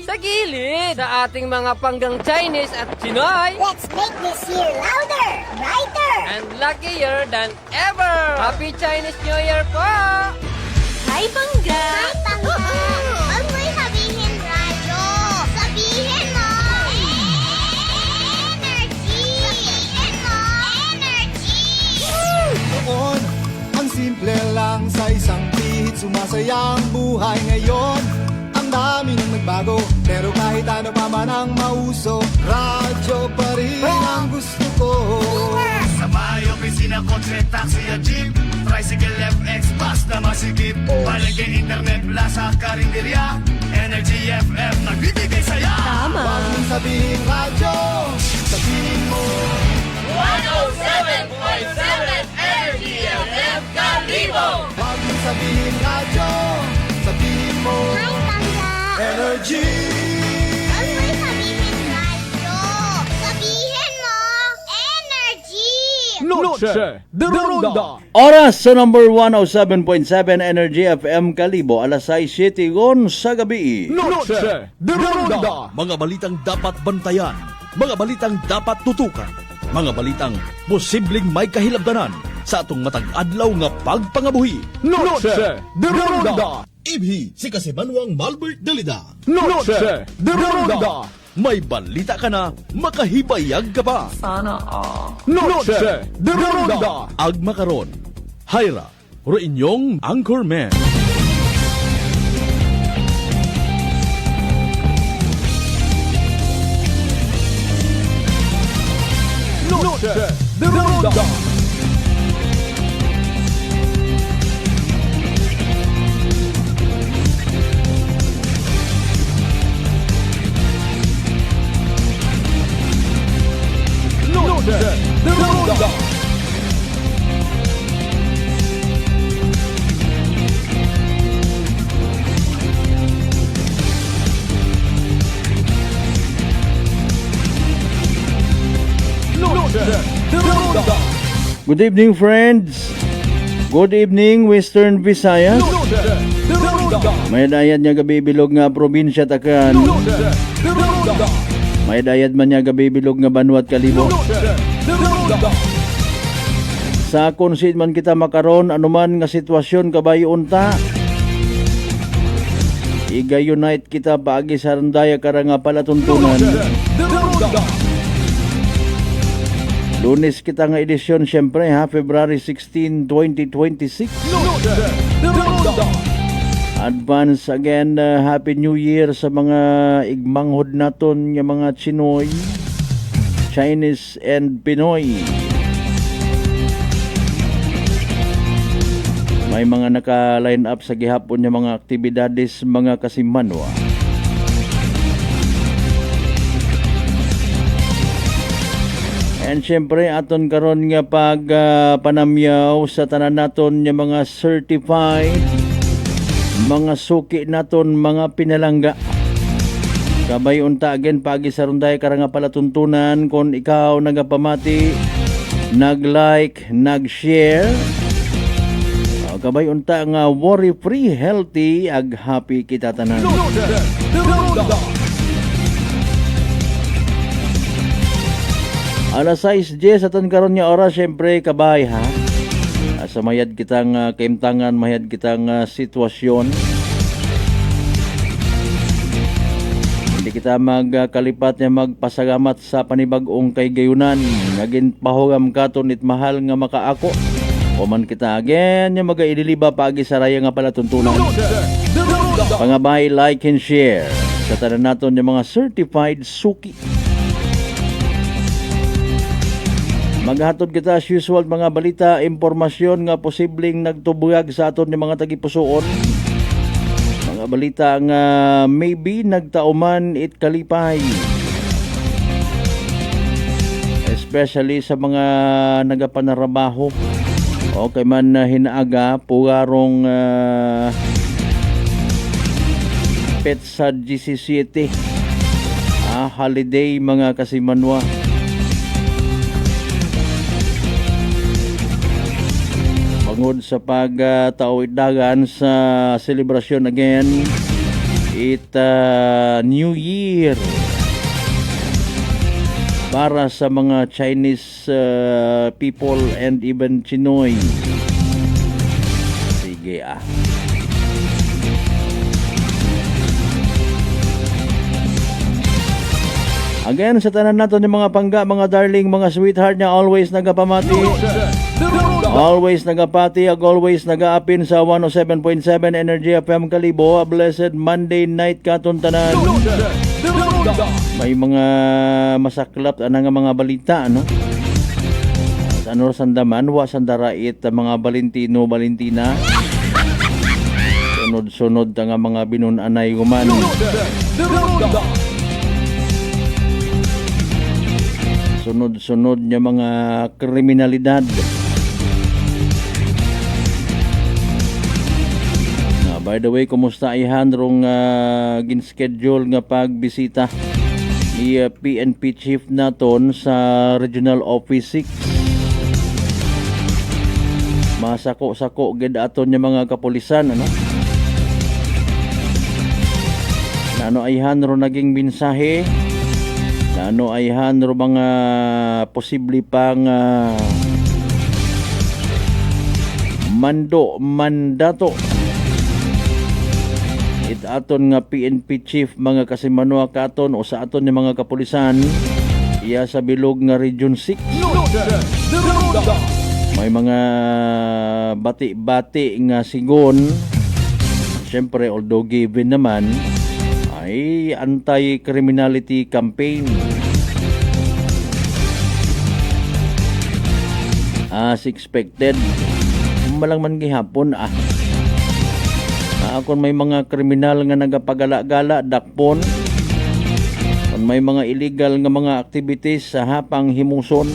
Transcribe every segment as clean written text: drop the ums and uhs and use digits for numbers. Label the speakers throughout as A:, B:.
A: sa gilid sa ating mga panggang Chinese at Pinoy.
B: Let's make this year louder, brighter,
A: And luckier than ever! Happy Chinese New Year po!
C: Hi, Pangga!
B: Hi, Pangga! Huwag mo'y sabihin radyo. Sabihin mo! Energy! Sabihin mo! Energy!
D: Noon, ang simple lang sa isang pihit. Sumasaya ang buhay ngayon. Ang dami nang nagbago, pero kahit ano pa man ang mauso, radyo pa rin ang gusto ko.
E: Sa bahay, opisina, kotse, taxi at jeep, tricycle, FX, bus na masikip, palengke, internet, plaza, karinderya, Energy FM, nagbibigay saya.
C: Tama!
D: Huwag mong sabihin radyo, sabihin mo
A: 107.7 Energy FM Kalibo!
D: Huwag mong sabihin radyo, sabihin mo
B: Hi, Pangga!
D: Energy.
B: Huwag mo'y sabihin radyo. Sabihin mo! Energy!
F: Noche de Ronda.
G: Oras sa number 107.7 Energy FM Kalibo, alas 6:07 sa gabi.
F: Noche de Ronda.
H: Mga balitang dapat bantayan, mga balitang dapat tutukan, mga balitang posibleng may kahilabdanan sa atong matag adlaw nga pagpangabuhi.
F: Noche de Ronda.
H: Ibhi si Kasimanwang Malbert Dalida.
F: Noche de Ronda.
H: May balita ka na, makahibayag ka pa.
F: Noche de Ronda.
H: Agma karon, Hyra, ro inyong Anchorman.
F: Noche de Ronda. Noche de Ronda. Noche de Ronda.
G: Good evening, friends. Good evening, Western Visayas.
F: Noche de Ronda.
G: May dayad niya gabibilog nga probinsya takan.
F: Noche de Ronda.
G: May dayad man niya gabibilog nga Banwat Kalibo.
F: Noche de Ronda.
G: Sa konsid man kita makaron anuman nga sitwasyon kabayo unta. Iga-unite kita paagi sa randaya karang nga palatuntunan.
F: De Ronda.
G: Lunes kita nga edisyon syempre ha, February 16, 2026.
F: Noche de Ronda.
G: Advance again, Happy New Year sa mga igmanghod naton nga mga Chinoy, Chinese and Pinoy. May mga naka-line up sa gihapon nga mga aktibidades mga kasimanwa. And syempre aton karon nga pag panamyaw sa tanan naton nga mga certified mga suki naton mga pinalangga. Kabay unta again pagi sa runday karang nga palatuntunan kung ikaw nagapamati, nag-like, nag-share. Kabay unta nga worry-free, healthy, ag happy kita tanan.
F: Noche de Ronda.
G: Alas 6:10 aton karon nga oras syempre kabay ha. Sa mayad kitang kaimtangan, mayad kitang sitwasyon. Hindi kita magkalipat nga magpasagamat sa panibag-ong kay gayunan. Naging pahugam katon it mahal nga makaako. O man kita again nga magaidiliba paagi sa raya nga palatuntunan.
F: Noche de Ronda.
G: Pangabay, like and share sa tanan naton yung mga certified suki. Maghatod kita as usual mga balita, impormasyon nga posibleng nagtubuyag sa aton yung mga tagipusoon. Mga balita nga maybe nagtauman it kalipay. Especially sa mga nagapanarabaho o kay man hinaaga pugarong Petsa 17 holiday mga kasimanwa. Bangod sa pagtawid dagan sa selebrasyon again New Year para sa mga Chinese people and even Chinoy. Sige Again, sa tanan nato ni mga pangga, mga darling, mga sweetheart niya, always nagapamati. Always nagapati, always nagaapin sa 107.7 Energy FM Kalibo. A blessed Monday night katon tanan. May mga masaklap nga mga balita, ano? Sa ano sandaman, wa sandarait mga Valentino, Valentina. Sunod-sunod nga mga binunanay guman. Sunod-sunod niya mga kriminalidad. By the way, kumusta ihan rong gin-schedule nga pagbisita ni PNP Chief naton sa Regional Office 6. Masako-sako gid aton niya mga kapulisan, ano? Nano ayhan ro naging mensahe, nano ayhan ro mga posible pang mandato aton nga PNP chief mga kasimanwa katon o sa aton ni mga kapulisan iya sa bilog nga Region 6. May mga bati-bati nga sigon, syempre although given naman ay anti-criminality campaign as expected. Malang man gihapon kung may mga kriminal nga nagapagala-gala, dakpon. Kung may mga illegal nga mga activities sa hapang himuson,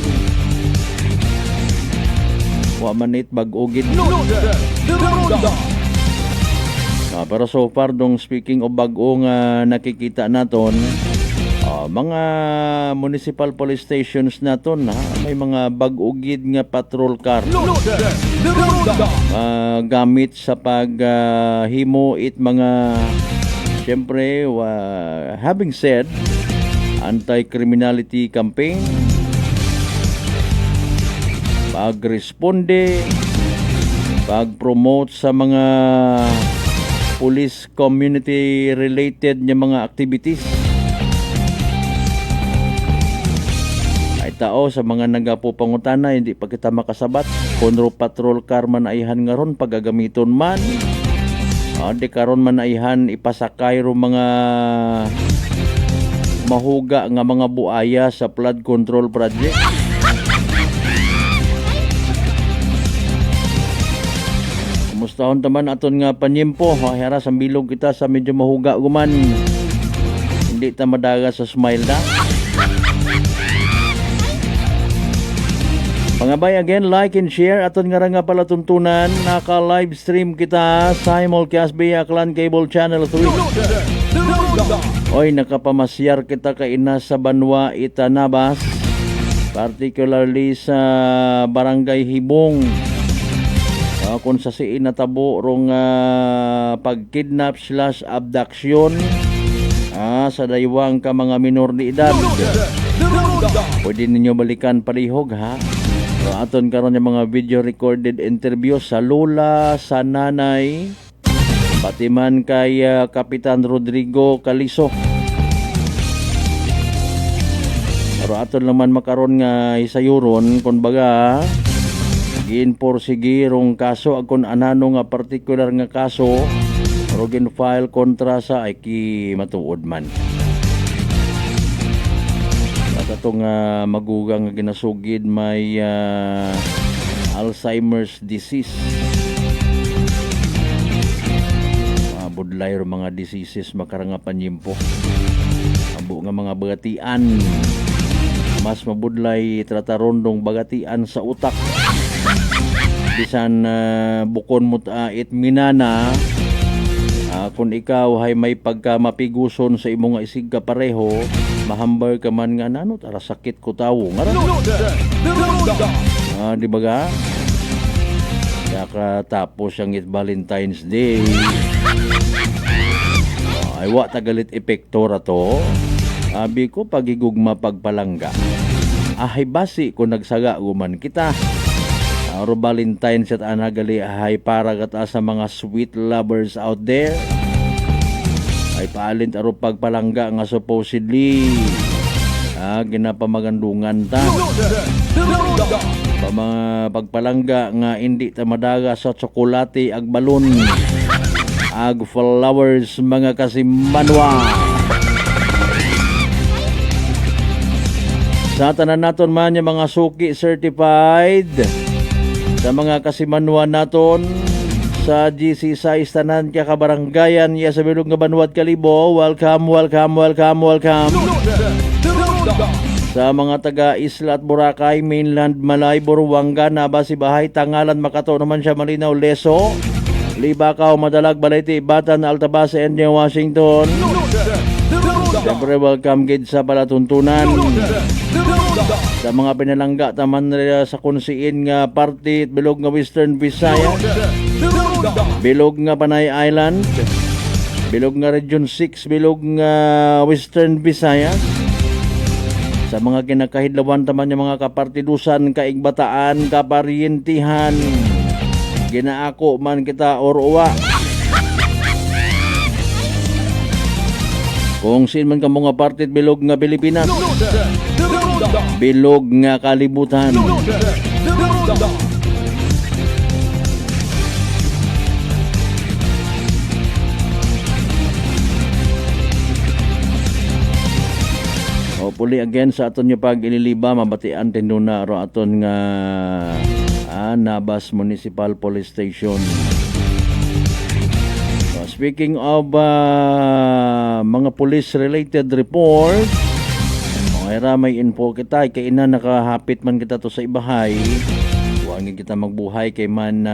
G: wa manit bag-ogid. Pero so far dong speaking of bag-o nga nakikita naton, mga municipal police stations naton may mga bag-ogid nga patrol car gamit sa paghimo mga syempre having said anti-criminality campaign, pagresponde, pag-promote sa mga police community related nga mga activities. Tao sa mga nagapupangutana, hindi pa kita makasabat kunro patrol car man aihan nga ron pagagamiton man, di karon man aihan ipasakay ro mga mahuga nga mga buaya sa flood control project. Kumustahon taman aton nga panyempo, hara sa bilog kita sa medyo mahuga guman, hindi ta madaga sa smile na. Pangabay again, like and share aton nga nga pala tuntunan, naka-live stream kita simulcast via Clan Cable Channel 3. Oy, nakapamasyar kita kaina sa Banwa, Itanabas, particularly sa Barangay Hibong. Kung sa siin natabo rong pagkidnap / abduction sa daywang ka mga minor de edad. Pwede ninyo balikan palihog aton karon yung mga video recorded interview sa lola, sa nanay, pati man kay Kapitan Rodrigo Caliso. Pero aton naman makaron nga isayuron kung baga ginporsigirong kaso akon anano nga particular nga kaso pero gin-file kontra sa ay ki matuod man. Atong magugang nga ginasugid may Alzheimer's disease. Budlay ro mga diseases makarangapan yimpo. Abo nga mga bagatian. Mas mabudlay tratarondong bagatian sa utak. Bisan bukon mo it minana. Kung ikaw ay may pagkamapiguson sa imong isig ka pareho, mahambar ka man nga nano tara sakit ko tawo nga di ba ga nakatapos ang Valentine's Day Ay wa tagalit epekto rato. Abi ko pagigugma pagpalangga. Ahay basi ko nagsaga guman kita. Aro Valentine's at anagali ahay para kata sa mga sweet lovers out there. Ay paalint aro pagpalangga nga supposedly ginapamagandungan ta. Mga pagpalangga nga hindi ta madaga sa tsokolate ag balon ag flowers mga kasimanwa. Sa tanan naton man yung mga suki certified sa mga kasimanwa naton sa GC size tanan kaya kabaranggayan ya sa Bilog nga Banwad Kalibo. Welcome. Sa mga taga Isla at Boracay, Mainland, Malay, Buruanga, Nabasi, Bahay, Tangalan, Makato naman siya, Malinaw, Leso, Libakaw, Madalag, Balete, Batan, Altabasa, and New Washington. Siyempre, welcome gid sa palatuntunan. Sa mga pinalangga, taman nila sa kunsiin nga party, Bilog nga Western Visayas, Bilog nga Panay Island, Bilog nga Region 6, Bilog nga Western Visayas. Sa mga kinakahidlawan taman yung mga kapartidusan, kaigbataan, kaparyentihan, ginaako man kita or uwa. Kung sin man ka mga partit Bilog nga Pilipinas, Bilog nga kalibutan. Puli again sa aton yung pag-ililiba, mabatian tinduna ro aton nga Nabas Municipal Police Station. So, speaking of mga police-related report, mga may info kita, kay ina nakahapit man kita to sa ibahay, huwagin kita magbuhay kay man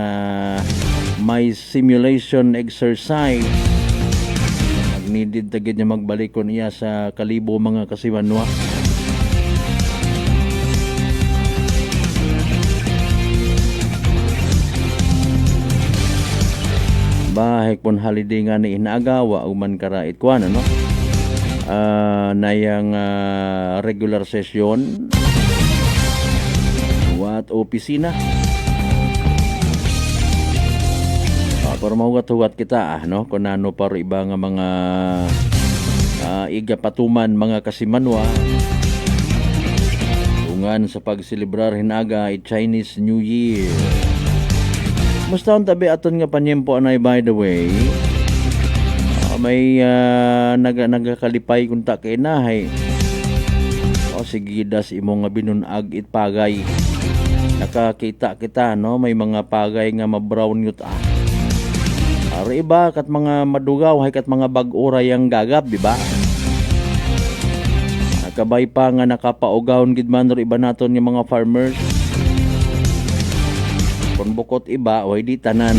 G: may simulation exercise. Needed tagid niya magbalikon iya sa Kalibo mga kasimanwa. Bahek pon holiday nga ni inaagawa uman karait kuan ano. Nayang regular session wat opisina. Para mahugat-hugat kita no kung ano para iba nga mga igapatuman mga kasimanwa tungan sa pagselebrar hinaga ay Chinese New Year. Musta ang tabi aton nga panyempo anay by the way. May nagakalipay kunta kay nahay. O sige das imong nga binunag itpagay. Nakakita kita no may mga pagay nga ma-brown yut Ari iba kat mga madugaw hay kat mga bag-oray ang gagap, di ba? Nakabay pa nga nakapaugawon gid man iba naton yung mga farmers. Kung bukot iba, way di tanan.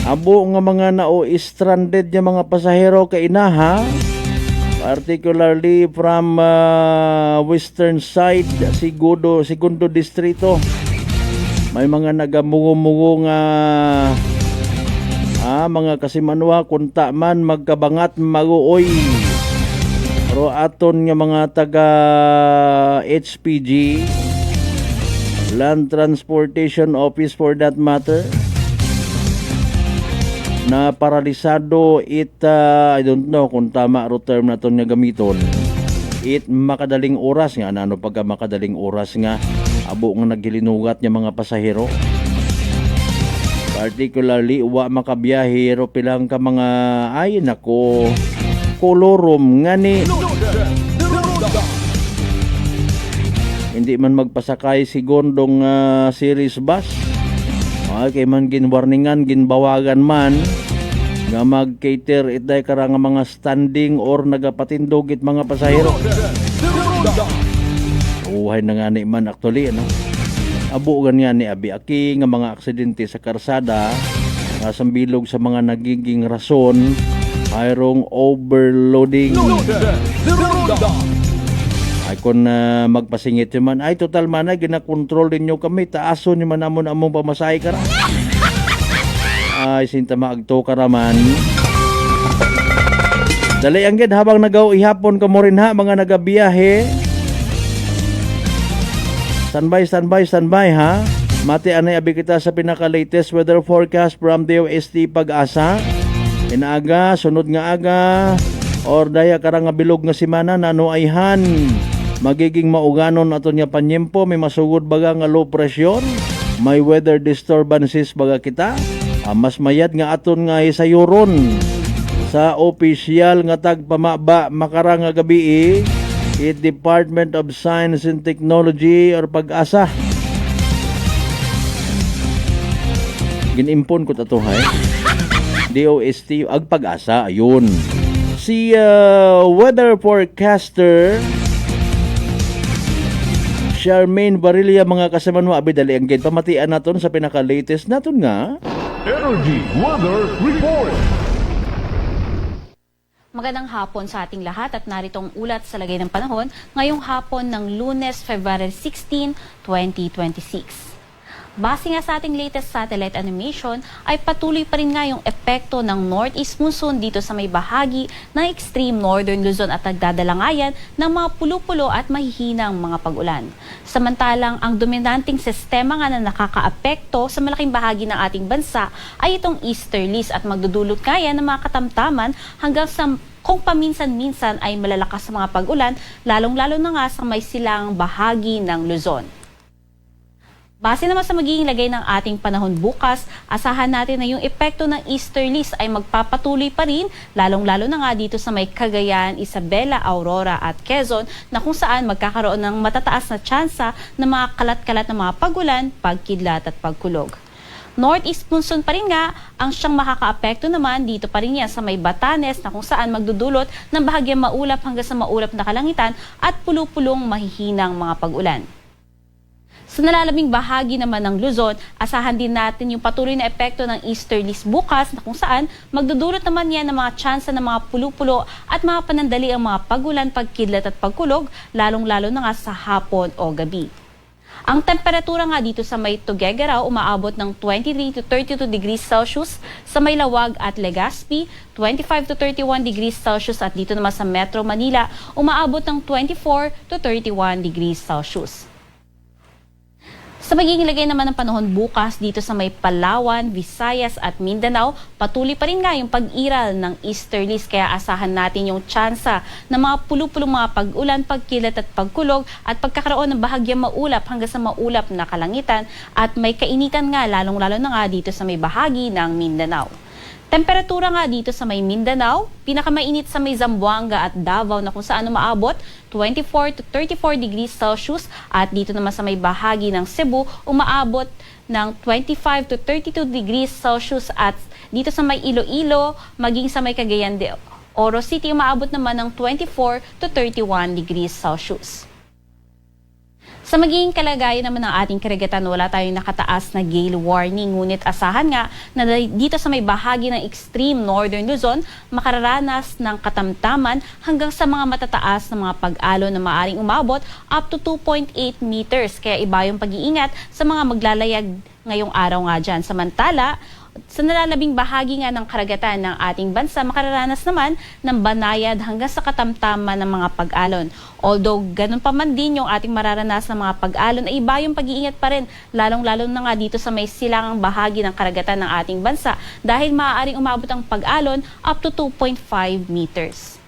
G: Abo nga mga stranded yung mga pasahero kay inaha, particularly from western side, Segundo Distrito. May mga nagamugo-mugo nga mga kasimanwa kunta man magkabangat maguoy. Pero aton nga mga taga HPG, Land Transportation Office for that matter, na paralisado I don't know kung tama ro term na ton nga gamiton. Makadaling oras nga ano pagka makadaling oras nga abo nga naghilinugat niya mga pasahero, particularly wa makabiyahe ro pilang ka mga ay nako kolorom nga ni hindi man magpasakay sigundong series bus ay kay man ginwarningan ginbawagan man nga mag-cater itday karang mga standing or nagapatindog it mga pasahero. Uhay na nga ni man actually ano. Abo ganyan ni abi aki nga mga aksidente sa karsada nga sambilog sa mga nagiging rason mayroong overloading. Ay kung magpasingit yun man ay total man ay ginakontrol din nyo kami taason yun man amon pamasahe ka na. ay sinta maagto karaman. Dali ang gid habang nagaw ihapon ka mo rin ha mga nagabiyahe. Standby ha. Mati anay abi kita sa pinaka-latest weather forecast from DOST Pag-asa. Pinaaga, sunod nga aga, or daya karang nga bilog nga simana nano ayhan. Magiging mauganon aton nga panyempo, may masugod baga nga low pressure, may weather disturbances baga kita. Mas mayad nga aton nga isayuron sa opisyal nga tagpamaba makarang nga gabi Department of Science and Technology or Pag-asa. Ginimpon ko tatuhay. DOST ag Pag-asa ayun. Si weather forecaster Charmaine Barilla mga kasaman mo abi dali ang gid pamatian naton sa pinaka-latest naton nga
F: Energy Weather Report.
C: Magandang hapon sa ating lahat at narito ang ulat sa lagay ng panahon ngayong hapon ng Lunes, February 16, 2026. Base nga sa ating latest satellite animation ay patuloy pa rin nga yung epekto ng northeast monsoon dito sa may bahagi ng extreme northern Luzon at nagdadalangayan ng mga pulo-pulo at mahihinang mga pag-ulan. Samantalang ang dominanting sistema nga na nakakaapekto sa malaking bahagi ng ating bansa ay itong easterlies at magdudulot kaya ng mga katamtaman hanggang sa kung paminsan-minsan ay malalakas sa mga pag-ulan, lalong-lalo na nga sa may silang bahagi ng Luzon. Base naman sa magiging lagay ng ating panahon bukas, asahan natin na yung epekto ng easterlies ay magpapatuloy pa rin, lalong-lalo na nga dito sa may Cagayan, Isabela, Aurora at Quezon na kung saan magkakaroon ng matataas na tsansa ng mga kalat-kalat na mga pag-ulan, pagkidlat at pagkulog. Northeast monsoon pa rin nga ang siyang makakaapekto naman dito pa rin yan sa may Batanes na kung saan magdudulot ng bahagyang maulap hanggang sa maulap na kalangitan at pulupulong mahihinang mga pag-ulan. Sa nalalabing bahagi naman ng Luzon, asahan din natin yung patuloy na epekto ng easterlies bukas na kung saan magdudulot naman yan ng mga tsansa ng mga pulo-pulo at mga panandali ang mga pag-ulan, pagkidlat at pagkulog, lalong-lalo na nga sa hapon o gabi. Ang temperatura nga dito sa may Tuguegarao umaabot ng 23 to 32 degrees Celsius, sa may Lawag at Legazpi 25 to 31 degrees Celsius at dito naman sa Metro Manila umaabot ng 24 to 31 degrees Celsius. Sa magiging lagay naman ng panahon bukas dito sa may Palawan, Visayas at Mindanao, patuloy pa rin nga yung pag-iral ng easterlies kaya asahan natin yung tsansa ng mga pulo-pulong mga pag-ulan, pagkilat at pagkulog at pagkakaroon ng bahagyang maulap hanggang sa maulap na kalangitan at may kainitan nga lalong-lalo na nga dito sa may bahagi ng Mindanao. Temperatura nga dito sa may Mindanao, pinakamainit sa may Zamboanga at Davao na kung saan umaabot 24 to 34 degrees Celsius at dito naman sa may bahagi ng Cebu umaabot ng 25 to 32 degrees Celsius at dito sa may Iloilo maging sa may Cagayan de Oro City umaabot naman ng 24 to 31 degrees Celsius. Sa magiging kalagayan naman ng ating karagatan, wala tayong nakataas na gale warning. Ngunit asahan nga na dito sa may bahagi ng extreme northern Luzon, makararanas ng katamtaman hanggang sa mga matataas na mga pag-alon na maaaring umabot up to 2.8 meters. Kaya iba yung pag-iingat sa mga maglalayag ngayong araw nga dyan. Samantala, sa nalalabing bahagi nga ng karagatan ng ating bansa, makararanas naman ng banayad hanggang sa katamtaman ng mga pag-alon. Although ganun pa man din yung ating mararanasan ng mga pag-alon, ay iba yung pag-iingat pa rin, lalong-lalo na nga dito sa may silangang bahagi ng karagatan ng ating bansa dahil maaaring umabot ang pag-alon up to 2.5 meters.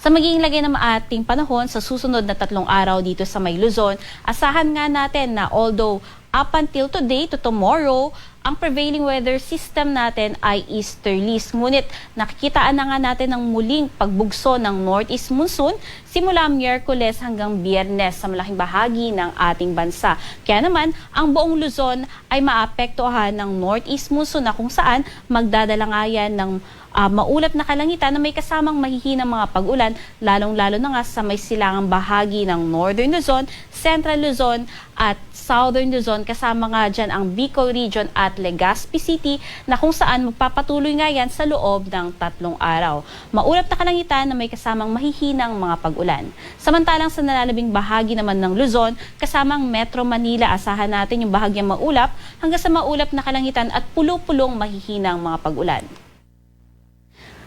C: Sa magiging lagay ng ating panahon sa susunod na 3 araw dito sa may Luzon, asahan nga natin na although up until today to tomorrow, ang prevailing weather system natin ay easterlies. Ngunit nakikitaan na nga natin ng muling pagbugso ng northeast monsoon simula Miyerkules hanggang Biyernes sa malaking bahagi ng ating bansa. Kaya naman, ang buong Luzon ay maapektuhan ng northeast monsoon na kung saan magdadalangayan ng maulap na kalangitan na may kasamang mahihinang mga pag-ulan, lalong-lalo na nga sa may silangang bahagi ng Northern Luzon, Central Luzon at Southern Luzon, kasama nga dyan ang Bicol Region at Legazpi City na kung saan magpapatuloy nga yan sa loob ng 3 araw. Maulap na kalangitan na may kasamang mahihinang mga pag-ulan. Samantalang sa nalalabing bahagi naman ng Luzon, kasamang Metro Manila, asahan natin yung bahagyang maulap hanggang sa maulap na kalangitan at pulo-pulong mahihinang mga pag-ulan.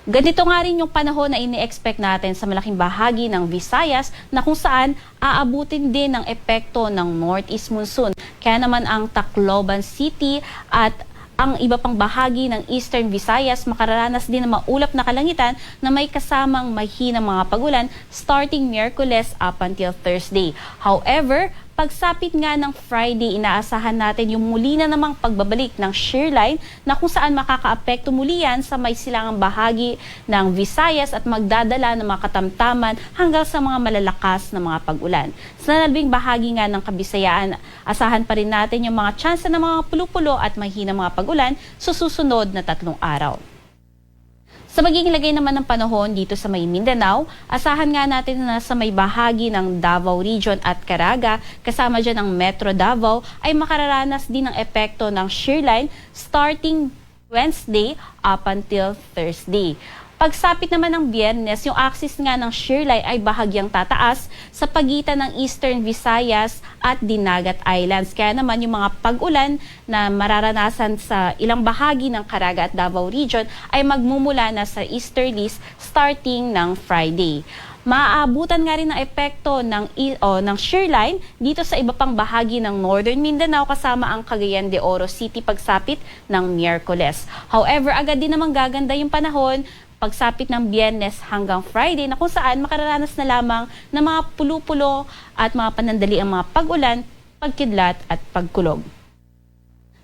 C: Ganito nga rin yung panahon na ini-expect natin sa malaking bahagi ng Visayas na kung saan aabutin din ng epekto ng Northeast Monsoon. Kaya naman ang Tacloban City at ang iba pang bahagi ng Eastern Visayas makararanas din ng maulap na kalangitan na may kasamang mahihinang mga pag-ulan starting Miyerkules up until Thursday. However, pagsapit nga ng Friday, inaasahan natin yung muli na namang pagbabalik ng shear line na kung saan makakaapekto muli yan sa may silangang bahagi ng Visayas at magdadala ng mga katamtaman hanggang sa mga malalakas na mga pag-ulan. Sa nalalabing bahagi nga ng Kabisayaan, asahan pa rin natin yung mga tsansa ng mga pulo-pulo at mahinang mga pag-ulan sa susunod na 3 araw. Sa magiging lagay naman ng panahon dito sa may Mindanao, asahan nga natin na sa may bahagi ng Davao Region at Caraga, kasama dyan ang Metro Davao, ay makararanas din ng epekto ng shear line starting Wednesday up until Thursday. Pagsapit naman ng Biyernes, yung axis nga ng shear line ay bahagyang tataas sa pagitan ng Eastern Visayas at Dinagat Islands. Kaya naman yung mga pag-ulan na mararanasan sa ilang bahagi ng Caraga at Davao Region ay magmumula na sa easterlies starting ng Friday. Maaabutan nga rin ng epekto ng shear line dito sa iba pang bahagi ng Northern Mindanao kasama ang Cagayan de Oro City pagsapit ng Miyerkules. However, agad din namang gaganda yung panahon pagsapit ng Biyernes hanggang Friday na kung saan makararanas na lamang ng mga pulo-pulo at mga panandali ang mga pag-ulan, pagkidlat at pagkulog.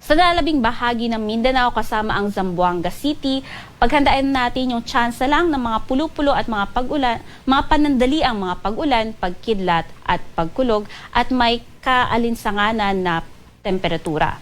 C: Sa nalalabing bahagi ng Mindanao kasama ang Zamboanga City, paghandaan natin yung tsansa lang ng mga pulo-pulo at mga pag-ulan, mga panandali ang mga pag-ulan, pagkidlat at pagkulog at may kaalinsanganan na temperatura.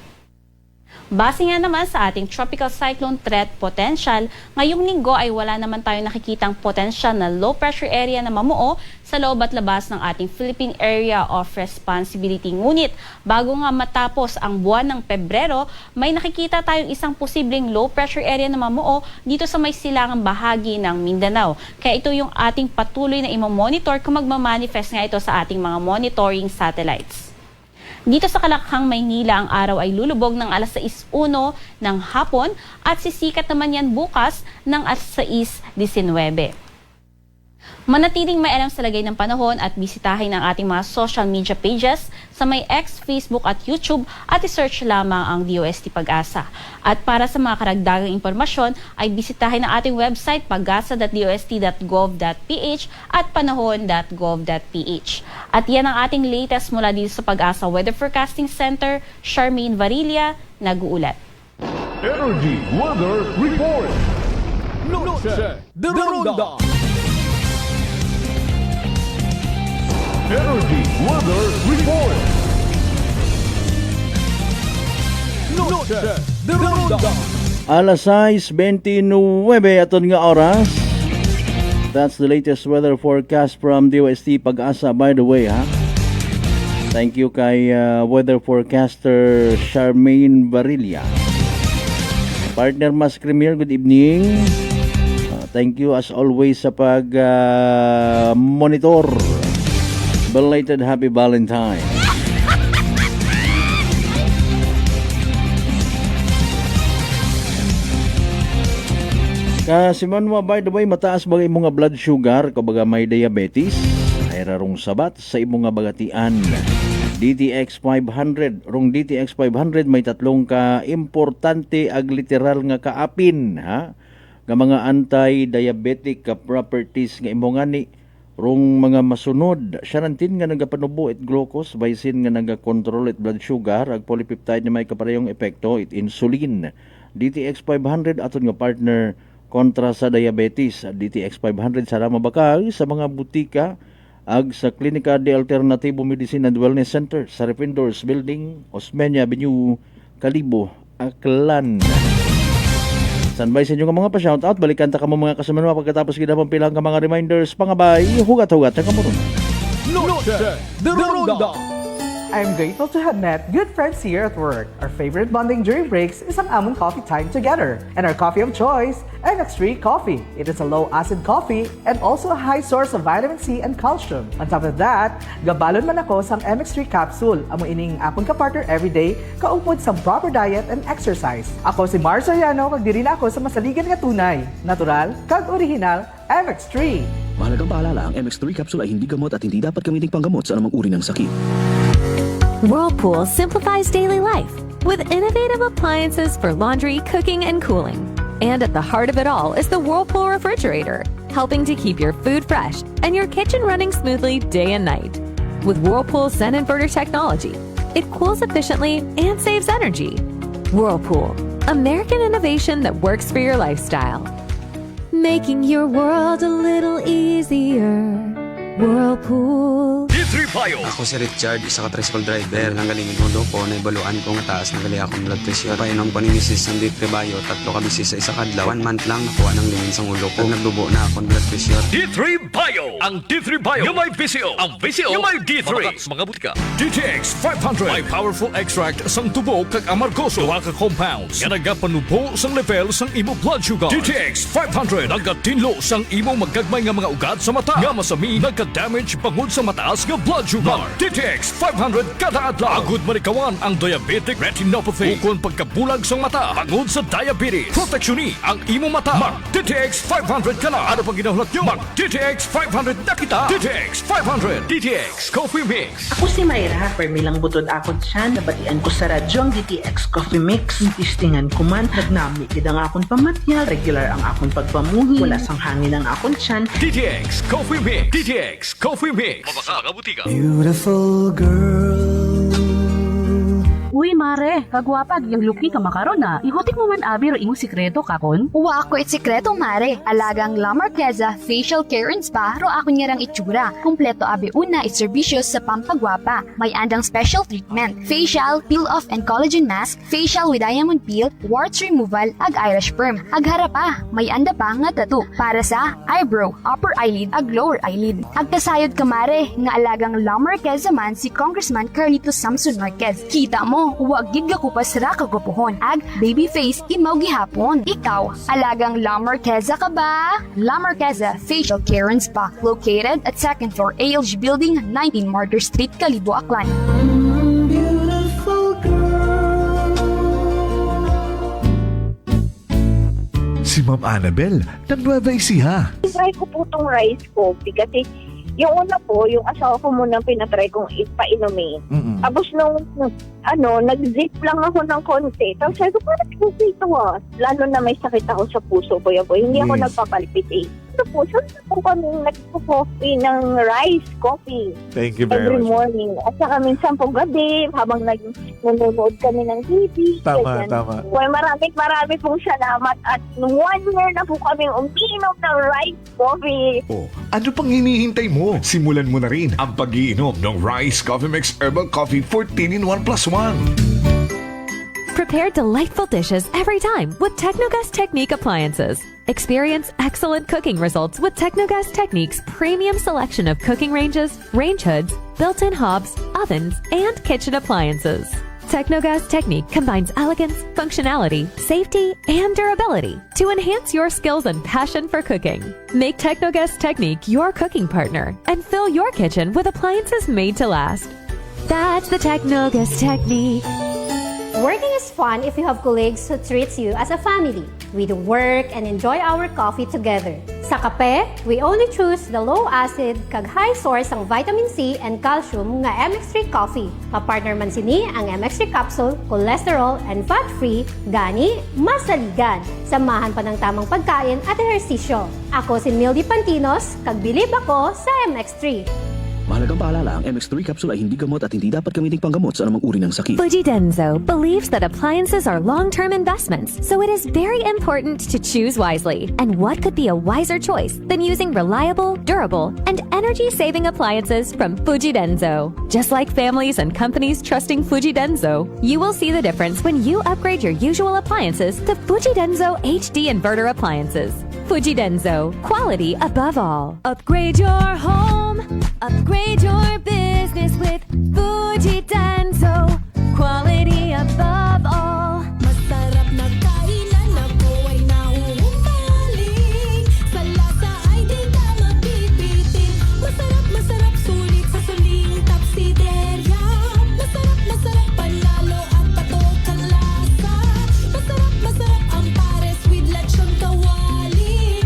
C: Base nga naman sa ating tropical cyclone threat potential, ngayong linggo ay wala naman tayong nakikitang potential na low pressure area na mamuo sa loob at labas ng ating Philippine Area of Responsibility. Ngunit bago nga matapos ang buwan ng Pebrero, may nakikita tayong isang posibleng low pressure area na mamuo dito sa may silangang bahagi ng Mindanao. Kaya ito yung ating patuloy na imamonitor kung magmamanifest nga ito sa ating mga monitoring satellites. Dito sa Kalakhang, Maynila, ang araw ay lulubog ng alas 6:01 ng hapon at sisikat naman yan bukas ng alas 6:19. Manatiling may alam sa lagay ng panahon at bisitahin ang ating mga social media pages sa may X, Facebook at YouTube at i-search lamang ang DOST Pag-asa. At para sa mga karagdagang impormasyon ay bisitahin ang ating website pagasa.dost.gov.ph at panahon.gov.ph. At yan ang ating latest mula dito sa Pag-asa Weather Forecasting Center. Charmaine Varilla, nag-uulat.
F: Energy Weather Report. Noche de Ronda. Energy Weather Report. Noche de Ronda.
G: Alas 6:29 aton nga oras. That's the latest weather forecast from DOST Pag-asa, by the way, ha. Thank you kay weather forecaster Charmaine Varilla. Partner Mas Premier, good evening. Thank you as always sa pag-monitor. Belated Happy Valentine. Kasi man mo, by the way, mataas ba imong nga blood sugar kabaga may diabetes? Ay rarong sabat sa imong nga bagatian. DTX 500. Rong DTX 500 may tatlong ka importante ag literal nga kaapin, ha? Nga mga anti-diabetic ka properties nga imo nga ni rong mga masunod. Xanantin nga nagapanubo it glucose, baisin nga nagakontrol it blood sugar, ag polypeptide nga may kaparehong epekto it insulin. DTX 500 aton nga partner kontra sa diabetes. DTX 500 sara mabakal sa mga butika ag sa Klinika de Alternativo Medicine and Wellness Center sa Refindors Building, Osmeña Avenue, Kalibo, Aklan. Standby sa inyong mga pa-shoutout. Balikan ta ka mo mga kasamanuha pagkatapos ginapang pilang ka mga reminders. Pangabay, hugat-hugat na kamuron.
F: Noche de Ronda.
I: I'm grateful to have met good friends here at work. Our favorite bonding during breaks is ang among coffee time together. And our coffee of choice, MX3 Coffee. It is a low-acid coffee and also a high source of vitamin C and calcium. On top of that, gabalon man ako sa MX3 capsule. Amo ining akong kapartner everyday, kaupod sa proper diet and exercise. Ako si Mars Soriano, kag diri na ako sa masaligan nga tunay, natural, kag original, MX3.
J: Mahalagang paalala, ang MX3 capsule ay hindi gamot at hindi dapat gamiting panggamot sa anumang uri ng sakit.
K: Whirlpool simplifies daily life with innovative appliances for laundry, cooking, and cooling. And at the heart of it all is the Whirlpool refrigerator, helping to keep your food fresh and your kitchen running smoothly day and night. With Whirlpool's Zen inverter technology, it cools efficiently and saves energy. Whirlpool, American innovation that works for your lifestyle. Making your world a little easier. Whirlpool.
H: D3 Bio.
L: Ako si Richard, isa ka tricycle driver. Nanggaling mundo ko, naibaluan ko nga taas ng gali akong blood pressure. Painom ko ni Mrs. ng D3 Bio, 3 ka bisis sa isa kadlaw. 1 month lang nakuha ng lingin sa ulo ko. Nagdubo na akong blood pressure.
H: D3 Bio. Ang D3 Bio yung may VCO. Ang VCO yung may D3. Mabaka sa mga butika. DTX 500. May powerful extract sang tubo kag amargoso. Duha ka compounds. Nga nagapanubo sang level sang imo blood sugar. DTX 500. Nagatinlo sang imo magkagmay nga mga ugat sa mata. Nga masami nagka-damage bangod sa mataas nga blood sugar. DTX 500 kada adlaw. Agud manikawan ang diabetic retinopathy. Ukon pagkabulag sang mata bangod sa diabetes. Proteksyon ang imo mata. Mag DTX 500 kana. Ano pang ginahulat nyo? Mag DTX 500 na kita. DTX 500. DTX Coffee Mix.
M: Ako si Mayra. Permilang butod akon siya. Nabatian ko sa radyong DTX Coffee Mix. Itistingan ko man. Nagnami gid ang akon pamatyag. Regular ang akon pagpamuhi. Wala sang hangin ang akon tiyan.
H: DTX Coffee Mix. DTX Coffee Mix. Mabaka mga butika.
D: Beautiful girl.
N: Uy, mare, kagwapag yung luki ka makaroon na. Ihutik mo man abi ro imong sikreto kakon.
B: Uwa ako sikreto, mare. Alagang La Marqueza Facial Care and Spa ro ako niyarang itsura. Kumpleto abi una iserbisyos sa pampagwapa. May andang special treatment. Facial, peel-off and collagen mask, facial with diamond peel, warts removal, ag Irish perm. Ag harapa, may anda pa nga tattoo para sa eyebrow, upper eyelid, ag lower eyelid. Ag kasayod ka, mare, nga alagang La Marqueza man si Congressman Carlito Samson Marquez. Kita mo, huwag gid ka kupas ra kagupuhon. Ag baby face imaw gihapon. Ikaw, alagang La Marqueza ka ba? La Marqueza Facial Care and Spa, located at 2nd floor ALG Building, 19 Martyr Street, Kalibo, Aklan.
D: Beautiful girl.
F: Si Ma'am Annabel, ng Nueva Ecija.
O: Try ko po itong rice coffee kasi yung una po, yung asawa ko munang pinatry kong ipainumin. Tapos nung nag-zip lang ako ng konti. Tapos sabi ko, parang kasi ito lalo na may sakit ako sa puso, boy. Hindi ako nagpapalpitate. Ito po, saan po kami nagpo-coffee ng rice coffee.
F: Thank you very
O: every
F: much.
O: morning. At saka minsan po gabi, habang nanonood kami ng TV.
F: Tama, tama.
O: Well, marami pong salamat. At 1 year na po kami umiinom ng rice coffee.
F: Oh, ano pang hinihintay mo? Simulan mo na rin ang pag-iinom ng Rice Coffee Mix Herbal Coffee 14-in-1+1.
K: Prepare delightful dishes every time with Technogas Technique appliances. Experience excellent cooking results with Technogas Technique's premium selection of cooking ranges, range hoods, built-in hobs, ovens, and kitchen appliances. Technogas Technique combines elegance, functionality, safety, and durability to enhance your skills and passion for cooking. Make Technogas Technique your cooking partner and fill your kitchen with appliances made to last. That's the Technogas Technique.
P: Working is fun if you have colleagues who treats you as a family. We do work and enjoy our coffee together. Sa kape, we only choose the low-acid kag high source ang vitamin C and calcium nga MX3 coffee. Kapartner man sini ang MX3 capsule, cholesterol and fat-free, gani, masaligan. Samahan pa ng tamang pagkain at ehersisyo. Ako si Mildy Pantinos, kag bilib ako sa MX3.
J: Mahalagang paalala, ang MX3 capsule ay hindi gamot at hindi dapat gamitin panggamot sa anumang uri ng sakit.
K: Fujidenzo believes that appliances are long-term investments, so it is very important to choose wisely. And what could be a wiser choice than using reliable, durable, and energy-saving appliances from Fujidenzo? Just like families and companies trusting Fujidenzo, you will see the difference when you upgrade your usual appliances to Fujidenzo HD inverter appliances. Fujidenzo, quality above all. Upgrade your home, upgrade your business with Fujidenzo, quality above all.
Q: Masarap na kainan ako ay nauumaling. Sa lasa ay di ka mapipitin. Masarap sulit sa suling tapsiderya. Masarap panalo at patok ang lasa. Masarap ang pares with lechon kawali.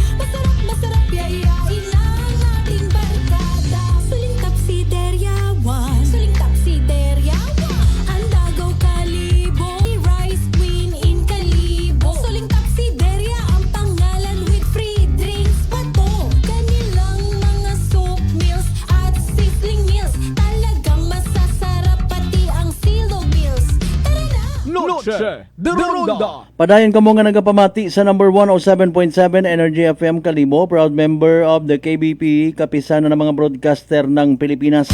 Q: Masarap yayain ang ating barkada. Suling tapsiderya one. Suling tapsiderya one. Ang Dagaw Kalibo. Rice Queen in Kalibo. Suling tapsiderya ang pangalan with free drinks pa to. Kanilang mga soup meals at sizzling meals. Talagang masasarap pati ang silog meals. Tara na!
H: Noche de Ronda.
G: Padayon ka mo nga nagapamati sa number 107.7 Energy FM Kalibo, proud member of the KBP, kapisanan ng mga broadcaster ng Pilipinas.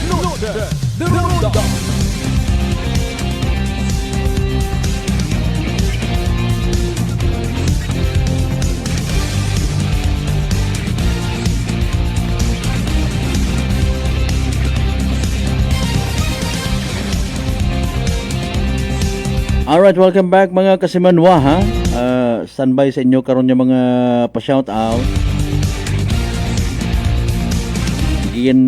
H: Noche de Ronda.
G: Alright, welcome back mga kasimanwa ha. Standby sa inyo karon yung mga pa-shout out. Iyan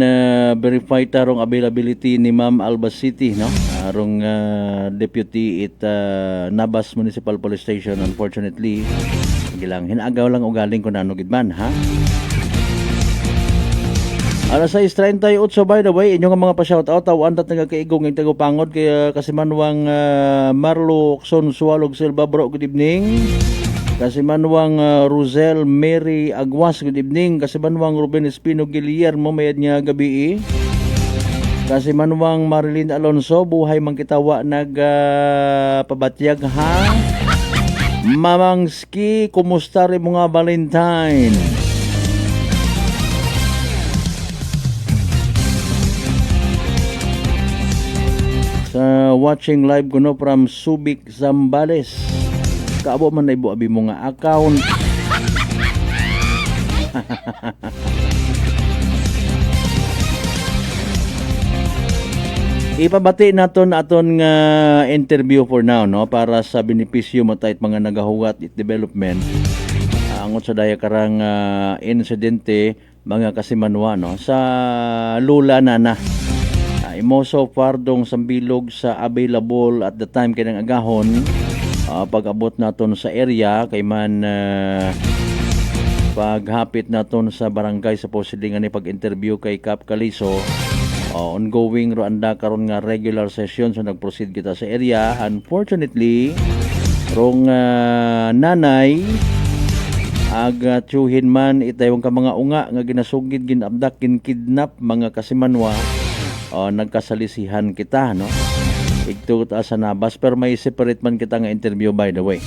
G: verify tarong availability ni Ma'am Alba City, no? Arong deputy at Nabas Municipal Police Station, unfortunately. Gilang hinagaw lang ugaling ko nano gidman ha. Alas 6:38 by the way, inyong mga pa-shoutout tawan tat nagakaigong ng Tagupangod kaya kasimanwang Marlo Okson Suwalog Silva bro, good evening. Kasimanwang Rosel Mary Agwas, good evening. Kasimanwang Ruben Espino Guillermo mayad niya gabi. Kasimanwang Marilyn Alonso buhay man kitawa nag pabatyag ha. Mamang Ski, kumusta rin mga Valentine? Sa watching live ko no from Subic, Zambales. Kaabo man na ibo abi mo nga account. Ipabati naton aton nga interview for now no para sa benepisyo matayt mga nagahuwat at development. Angot sa daya karang insidente mga kasimanwa no sa Lula Nana. Imo so far dong sambilog sa available at the time kinang agahon pag-abot naton sa area kay man paghapit naton sa barangay sa posilingan ni pag-interview kay Cap Caliso. Ongoing ro anda karon nga regular session so nag-proceed kita sa area. Unfortunately rong nanay aga tsuhin man itayong ka mga unga nga ginasugid ginabdak kidnap mga kasimanwa. Nagkasalisihan kita no igto ta sa Nabas pero may separate man kita nga interview by the way.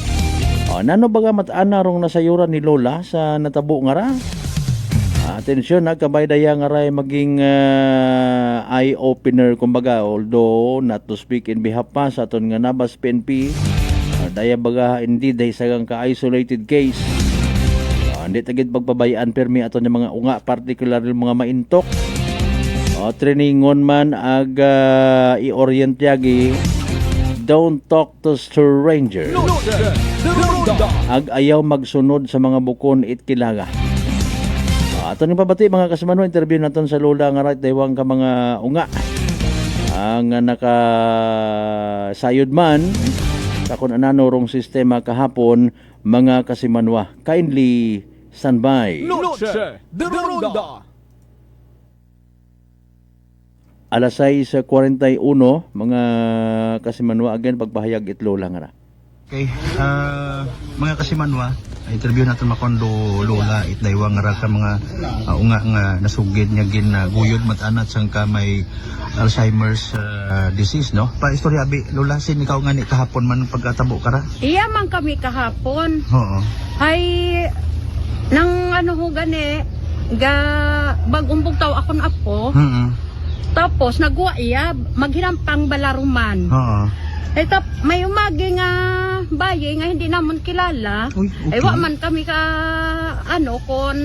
G: Nano baga mat-ana rong nasayuran ni Lola sa natabo nga ra. Atensyon kabay daya nga ra maging eye opener kumbaga, although not to speak in behalf pa sa aton nga Nabas PNP, daya baga indeed ay sagang ka isolated case. Hindi tagid pagpabayaan permi aton nga mga unga, particularly mga maintok. Trainingon man aga i-orient yagi, don't talk to strangers. Ag ayaw magsunod sa mga bukon it kilaga. Ato ni pabati mga kasamano, interview naton sa Lola nga right daywang ka mga unga ang nakasayod man sa kung anano rong sistema kahapon mga kasimanwa. Kindly standby.
H: Noche de Ronda.
G: Alas 6:41 mga kasimanwa again pagpahayag itlo lang ra.
R: Okay. Mga kasimanwa, interview natin makondo lola itdaywa nga ra ka mga unga nga nasugid niya gin guyod matanat sang ka may Alzheimer's disease, no? Pa istorya abi lola sin ikaw nga ni kahapon man pagkatabo ka ra?
S: Iya man kami kahapon.
R: Oo.
S: Ay nang ano ho gani ga bagong bugtaw akon apo. Tapos nagwa iya maghinampang balaruman.
R: Oo.
S: Eh may umagi nga bayi nga hindi namon kilala.
R: Okay.
S: Ay wa man kami ka ano kon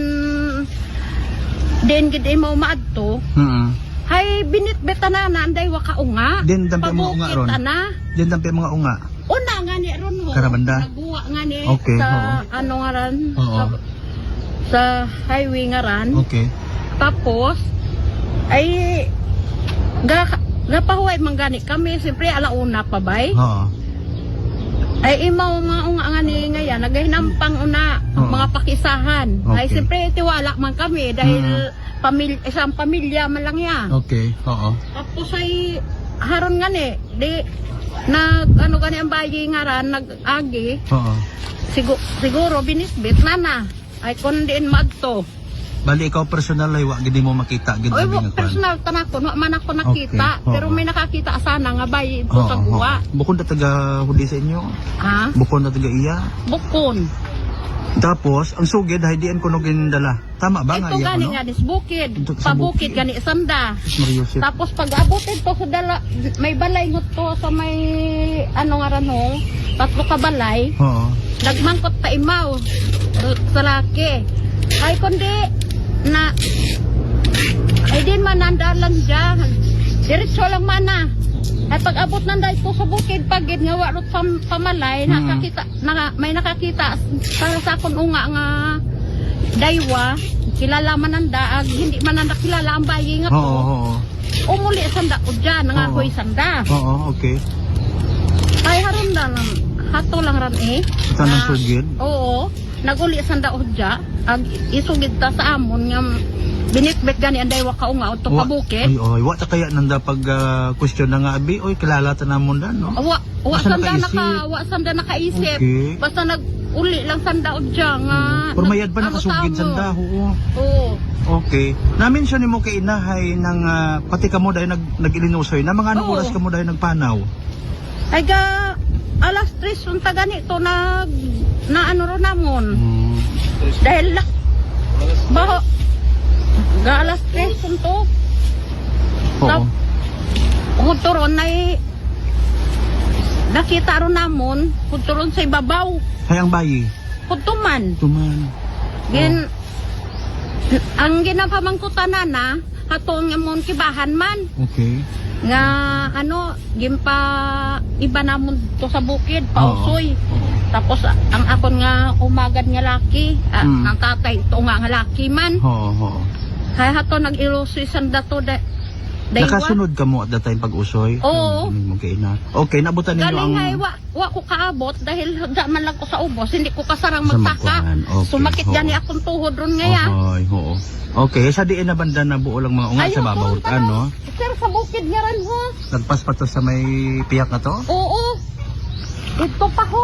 S: den gid mo maadto. Hay binitbeta na anday wa ka unga.
R: Den dampe mga unga ron. Den dampe mga unga.
S: Una nga ni ron ho.
R: Karabanda.
S: Nagbuwa nga ni
R: Okay,
S: sa
R: oo.
S: ano nga ran.
R: Oo.
S: Sa highway nga ran.
R: Okay.
S: Tapos ay gapahuay manggani kami, siyempre alauna pa bay.
R: Oo.
S: Ay imaw mga unga nga ni ngayon, nagahinampang una mga pakisahan. Ay
R: Okay.
S: siyempre tiwala man kami dahil isang pamilya man lang yan.
R: Okay. Oo.
S: Tapos ay haron nga ni, di ano gani ang bayi nga ran, nag-agi.
R: Oo.
S: Siguro binisbit na. Ay kung diin magto.
R: Bali ikaw personal ay wa gid mo makita gid
S: Oy,
R: abi nga kwan.
S: personal tanakon, wa man ako nakita,
R: Okay,
S: pero may nakakita sana nga bayi ito sa guwa.
R: Bukod na taga hudi sa inyo.
S: Ha?
R: Bukod na taga iya.
S: Bukon.
R: Tapos ang sugid hay diin kuno gindala. Tama ba nga
S: Ito
R: iya
S: gani
R: kuno?
S: nga disbukid, pabukid gani sanda.
R: Mariusip.
S: Tapos pag abutin to sa dala, may balay ngot to sa may ano nga rano, tatlo ka balay.
R: Oo.
S: Nagmangkot ta imaw sa laki. Ay kundi na ay din manandalan dyan. Diretso lang mana. Ay pag abot nanday ko sa bukid pagid nga warot sa pamalay, nakakita may nakakita sa akon unga nga daywa, kilala man ang daag, hindi man ang nakilala ang bayi nga to.
R: Oo.
S: Umuli sanda ko dyan, nangahoy sanda.
R: Oo, okay.
S: Ay haron na lang, hato lang ran eh.
R: Ito nang sugid?
S: Oo. Naguli sanda ko dyan, ag isugid ta sa amon nga binitbit gani anday wa kaunga o to kabukid.
R: Oy, wa ta kaya nanda pag question na nga abi, oy kilala ta namon dan, no?
S: Wa
R: Basta
S: sanda nakaisip.
R: Okay.
S: Basta nag-uli lang sanda o dyan nga.
R: Purmayad pa nakasugid sanda, oo.
S: Oo.
R: Okay. Na-mention nimo kay inahay ng pati kamo dahil nag-ilinusoy na mga anong
S: Oo.
R: oras kamo dahil nagpanaw?
S: Ay ga alas 3 unta ganito na ano ro namon. Dahil baho ga alas 3 unto.
R: Oo.
S: Huturon ay nakita ro namon, huturon sa ibabaw.
R: Hayang bayi.
S: Hutuman.
R: Tuman.
S: Ang ginapamangkutan na hatong amon kibahan man.
R: Okay.
S: Nga ano, gimpa iba namon to sa bukid, pausoy. Tapos ang akon nga umagad nga laki, ang tatay ito nga laki man.
R: Oo.
S: Kaya hato nag-ilusoy sanda to
R: Nakasunod ka mo at that time pag-usoy?
S: Oo.
R: Okay, nabutan ninyo ang...
S: Galing wa ko kaabot dahil da man lang ko sa ubos, hindi ko kasarang
R: Sa
S: magtaka.
R: magkuhan, okay,
S: Sumakit
R: oo.
S: gani akong tuhod ron ngaya.
R: Oo. Okay, sa diin na banda na buo lang mga unga sa babaw, ano?
S: Sir, sa bukid nga ran ho.
R: Nagpas pa to sa may piyak na to?
S: Oo. Ito pa ho.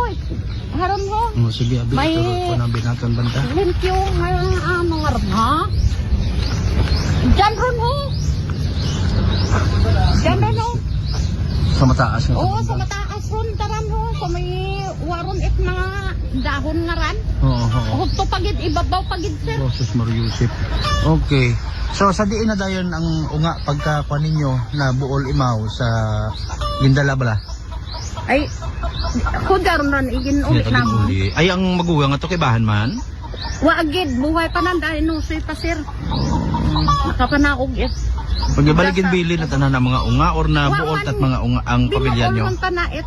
S: Haron ho.
R: Sige, abi,
S: May-
R: turo ko ng binatan banda.
S: Limpyo nga ano nga ron ha. Diyan ron ho. Diyan ron ho.
R: Sa mataas nga.
S: Oo, sa mataas ron taran ho. Sa may waron it mga dahon nga ran.
R: Oo.
S: Hugto pagid ibabaw pagid sir.
R: Roses Mariusip. Okay. So sa diin na dayon ang unga pagkakuha ninyo na buol imaw sa Gindala bala?
S: Ay, kudaron ron igin ulit namon.
R: Ay ang magugang nga to kay bahan man?
S: Waagid, buhay pa nang dahil nusoy pa sir. Nakapanaog it.
R: Pagbaligin bili na tanan ng mga unga or na buol tat mga unga ang pamilya nyo?
S: Binuon tanait,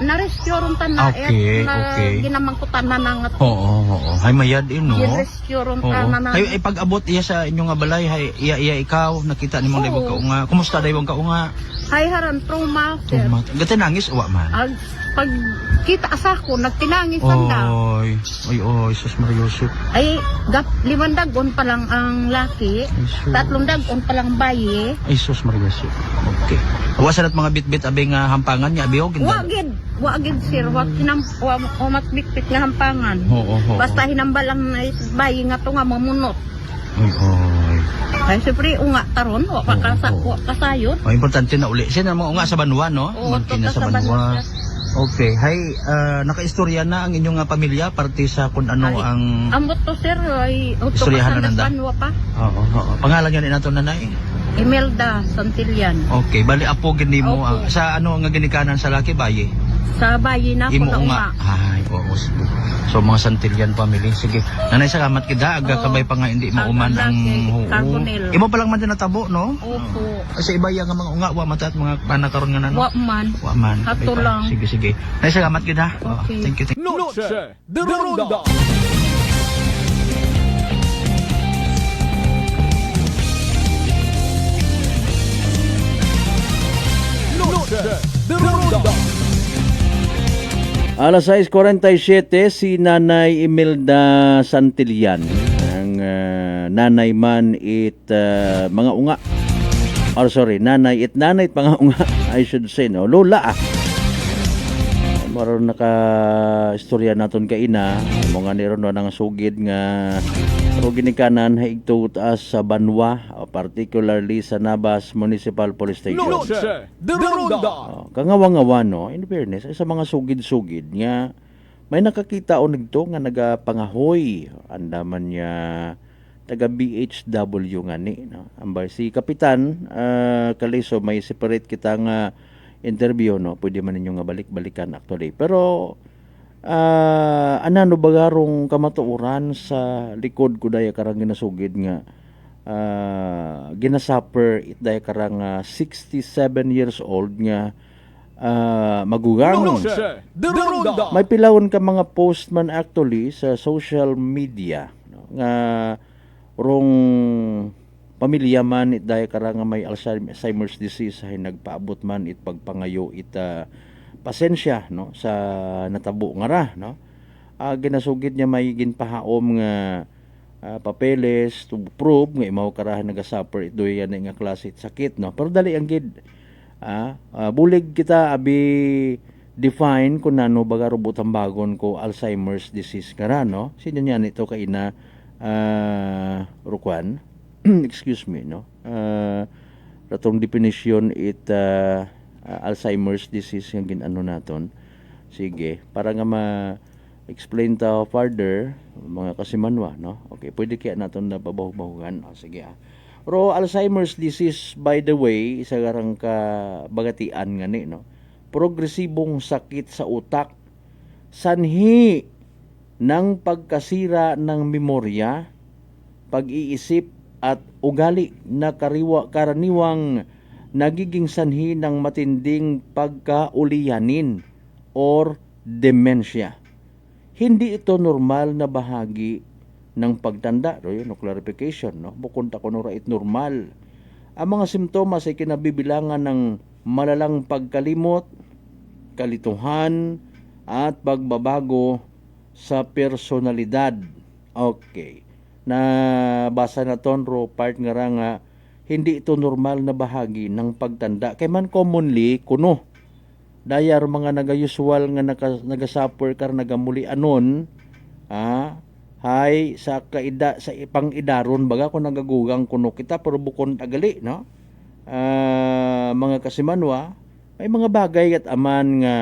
S: na-rescue ron tanait.
R: Okay,
S: na
R: okay.
S: ginamangkutan na nangat.
R: Oo. Ay mayad no?
S: Gin-rescue ron tanang.
R: Ay pag-abot iya sa inyong nga balay, ikaw nakita nimong daywang ka unga. Kumusta daywang ka unga?
S: Hay haran trauma, sir.
R: Gati nangis uwa man.
S: Pag kita sa ko, nagtinangis sanda.
R: Oy, sus Mariosip.
S: Ay, 5 dagon pa lang ang laki, 3 dagon pa lang bayi.
R: Ay, sus Mariosip. Okay. Awasan at mga bit-bit abing hampangan niya, abiyog.
S: Wagid sir, wag matbit-bit nga hampangan.
R: Oo.
S: Basta hinambal lang na bayi nga to nga mamunot.
R: Oy.
S: Ay, siyempre, unga taron, wa kasayot.
R: Importante na uli. Siya na mga unga sa Banwa, no?
S: Oo,
R: Magkina sa Banwa. Okay. Hay, nakaistorya na ang inyong pamilya, parte sa kung ano ang...
S: Ambot to sir, ay
R: Istoryahan na nanda.
S: Banwa pa.
R: Oo. Pangalan niya ni nato nanay?
S: Imelda Santillan.
R: Okay, bali apo gini mo. Sa ano nga ginikanan sa laki bayi?
S: Sa bayi na
R: Imo
S: ko na
R: unga. Ay, oo. So mga Santillan family. Sige. Nanay, salamat kita. Aga kabay pa nga hindi mauman ang huo. Imo pa lang man din natabo, no?
S: Opo.
R: Sa iba yang mga unga, wa mata at mga panakaron nga nano.
S: Wa man. Hato lang.
R: Sige. Nay, salamat kita.
S: Okay.
R: Thank you.
H: Noche de Ronda. Noche de Ronda.
G: Alas 6:47 si Nanay Imelda Santillan. Ang nanay man mga unga. Or sorry, nanay it mga unga. I should say, no? Lola. Maroon naka-istorya naton kaina. Mga niron na sugid nga ginikanan haigto taas sa Banwa, particularly sa Nabas Municipal Police Station.
H: Noche de Ronda.
G: Kangawa-ngawa, no? In fairness, sa mga sugid-sugid nga may nakakita o nagto nga nagapangahoy. Andaman niya taga BHW nga ni, no? Ambay si Kapitan Kaliso, may separate kita nga interview, no? Pwede man ninyo nga balik-balikan actually. Pero anano bagarong kamatuoran sa likod ko daya karang ginasugid nga ginasupper it daya karang 67 years old nga magugang. May pilawon ka mga post man actually sa social media, no? Nga rong pamilya man it daya karang may Alzheimer's disease ay nagpaabot man it pagpangayo it pasensya, no, sa natabo nga ra, no. Ginasugid niya may ginpahaom nga papeles to prove nga imaw karahan nagasuffer ito yan nga klase sakit, no. Pero dali ang gid. Bulig kita abi define kung nano baga robotang bagon ko Alzheimer's disease kara, no. Sino niya nito kaina Rukwan. Excuse me, no. Ratong definition it Alzheimer's disease yung ginano naton. Sige, para nga ma-explain ta further mga kasimanwa, no? Okay, pwede kaya naton na pabahugan. Sige. Pero Alzheimer's disease, by the way, isa garang ka bagatian nga ni, no? Progresibong sakit sa utak, sanhi ng pagkasira ng memorya, pag-iisip at ugali na karaniwang nagiging sanhi ng matinding pagkauliyanin or dementia. Hindi ito normal na bahagi ng pagtanda. No, clarification, no? Bukod ako no right normal. Ang mga simptomas ay kinabibilangan ng malalang pagkalimot, kalituhan, at pagbabago sa personalidad. Okay. Nabasa na tonro part nga nga hindi ito normal na bahagi ng pagtanda. Kaya man commonly, kuno, dayar mga naga-usual nga nagasuffer kar nagamuli anon, hay sa kaida sa ipang idaron baga kung nagagugang kuno kita pero bukon agali, no? Mga kasimanwa, may mga bagay at aman nga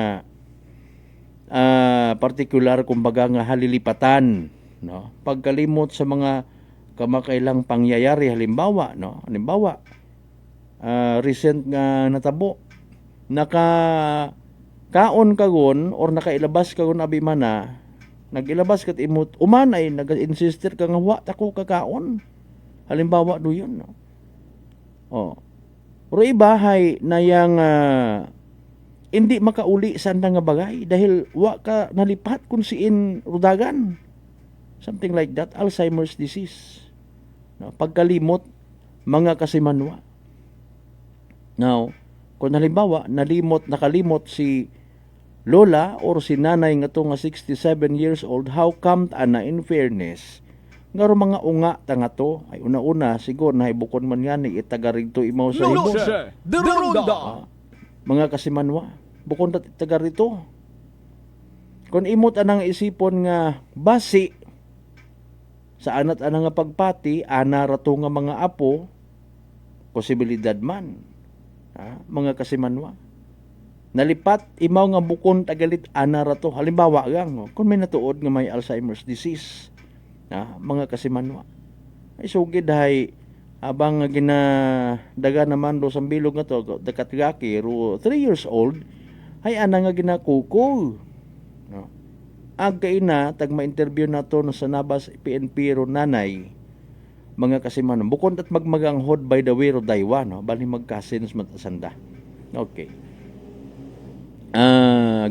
G: particular kumbaga nga halilipatan, no? Pagkalimot sa mga kamakailang pangyayari, halimbawa, no? Halimbawa, recent nga natabo, kaon kagon or nakailabas kagon abi mana, nagilabas kat imot, uman ay nag-insister ka nga wa tako kakaon. Halimbawa do yun, no? Pero ibahay na yang hindi makauli sa nga bagay dahil wa ka nalipat kung siin rudagan. Something like that, Alzheimer's disease. No, pagkalimot, mga kasimanwa. Now, Kung halimbawa, nakalimot si lola or si nanay nga to nga 67 years old, how come ana in fairness? Ngaro mga unga ta nga to, ay una-una, siguro na ibukon man yan, itagarito imaw sa ibo. Mga kasimanwa, bukon na itagarito. Kung imot anang isipon nga basi, sa anat anang nga pagpati, ana rato nga mga apo, posibilidad man. Mga kasimanwa. Nalipat, imaw nga bukon tagalit, ana rato. Halimbawa gang, kung may natuod nga may Alzheimer's disease, mga kasimanwa. Ay sugid hay, abang nga ginadaga naman do sa bilog nga to, dakatgaki, 3 years old, hay ana nga ginakuko. Agkaina, tag ma-interview na to sa Nabas PNP ro nanay, mga kasiman, bukod at magmaganghod by the way ro daywa, no? Bali magkasins matasanda. Okay.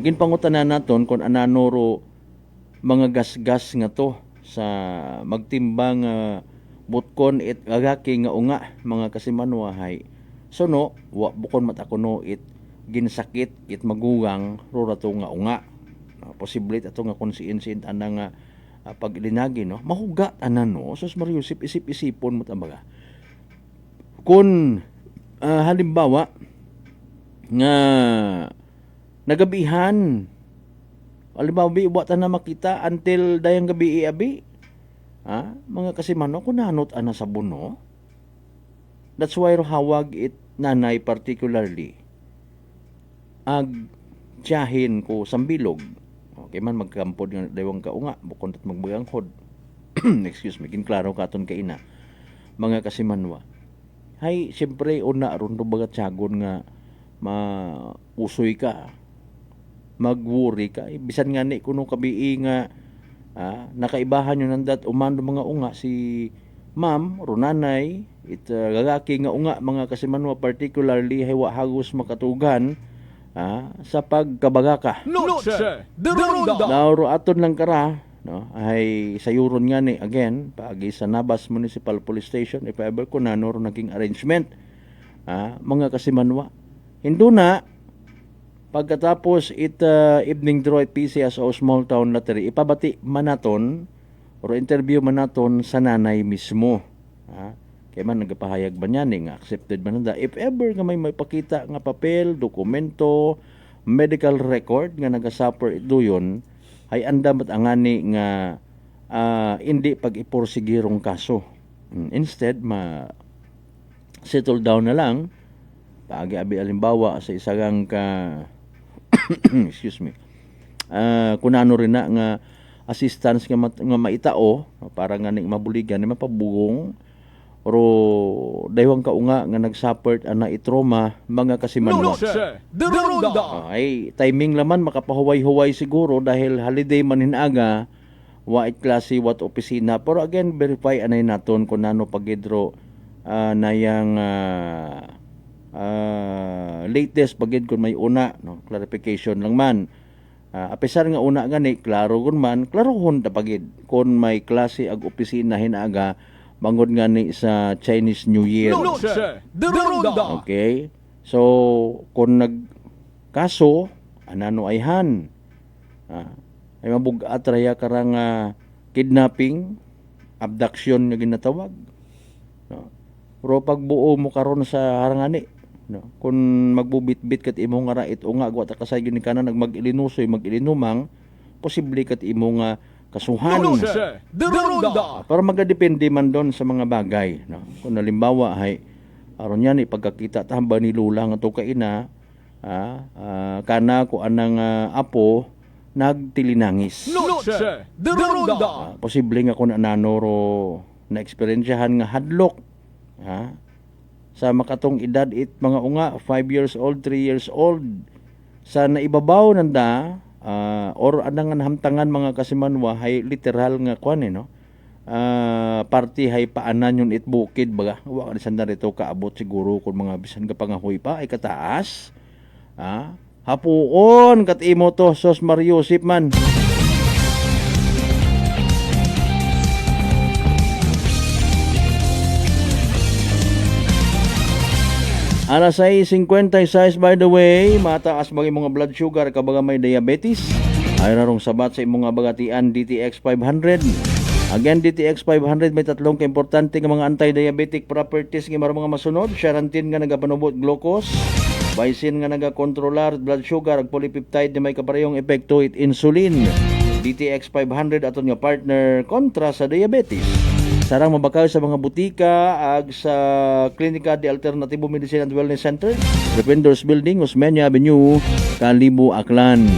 G: Ginpangutanan naton kung anano ro mga gasgas nga to sa magtimbang butkon it agaki nga unga, mga kasimanwa hay. So no, bukod matakuno it ginsakit it magugang ro rato nga unga. Posible ato nga conscient ana nga paglinagi, no, mahuga tanan, no. Sus Mario, isip-isipon mo tambaga kung halimbawa nga nagabihan, halimbawa iwatan na makita until dayang gabi abi, mga kasimano, kung nanot ana sa buno. That's why hawag it nanay particularly tiyahin ko sambilog. Okay man magkampod nga dawang kaunga, bukod at magbaganghod. Excuse me, kinklaro katon kaina. Mga kasimanwa. Hay, siyempre, una aron do bagat tiyagon nga mausoy ka, magwuri ka. Bisan nga ni kuno kabii nga nakaibahan yun nandat umando mga unga si ma'am, runanay, gagaki nga unga, mga kasimanwa, particularly hay hagos makatugan sa pagkabagaka. Nauro aton lang kara, no, ay sayuron nga ni again paagi sa Nabas Municipal Police Station if ever ko na noro naging arrangement, mga kasimanwa. Hinduna pagkatapos evening draw at PCSO Small Town Lottery, ipabati manaton or interview manaton sa nanay mismo. Kaya man nagpahayag ba niya nga accepted man nanda. If ever nga may pakita nga papel, dokumento, medical record nga nagasuffer ito yun, ay andamat angani nga hindi pag-ipursigirong kaso. Instead, settle down na lang, paagi-abi alimbawa sa isagang excuse me, kunano rin na nga assistance nga maitao, para nga ning mabuligan, ni mapabugong, oro daywang kaunga nga nagsuffer ana itroma, mga kasimanwa. Ay timing laman makapahuway-huway siguro dahil holiday man hinaga, wa it klase wat opisina, pero again verify anay naton kung nano pagidro nayang latest pagid kung may una, no, clarification lang man. Apesar nga una gani klaro kun man, klarohon ta pagid kung may klase ag opisina hinaga bangod nga ni sa Chinese New Year. Okay? So, kung nagkaso, anano ayhan, ay mabugat raya karang kidnapping, abduction nga ginatawag. No? Pero pagbuo mo karon sa harangani, no? Kung magbubit-bit kat imo nga rait o nga, gwata kasay gini ka na mag-ilinusoy, mag-ilinumang, posible kat imo nga kasuhan. Para magadepende man doon sa mga bagay, no? Kung halimbawa ay aron yan ipagkakita tamba ni lula nga to kaina, kana ko anang apo nagtilinangis. Posible nga kung ananoro na eksperyensyahan nga hadlok, sa makatong edad mga unga 5 years old, 3 years old, sa naibabaw nanda, or anang hamtangan, mga kasimanwa, hay literal nga kwan, no? Party hay paanan yun itbukid baga, wa ka sanda rito kaabot siguro kung mga bisan ka pangahoy pa ay kataas, hapuon kat imo to sos Mario Sipman. Alas 6:56 by the way, mataas ba mga blood sugar kabaga may diabetes? Ay rarong sabat sa imong bagatian DTX 500. Again, DTX 500 may tatlong kaimportante nga mga anti-diabetic properties nga mga masunod. Charantin nga nagapanubot glucose, Vicin nga nagakontrolar blood sugar, ag polypeptide na may kaparehong epekto it insulin. DTX 500 aton nga partner kontra sa diabetes. Sarang mabakaw sa mga butika ag sa Klinika de Alternativo Medicine and Wellness Center, Defenders Building, Osmeña Avenue, Kalibo, Aklan.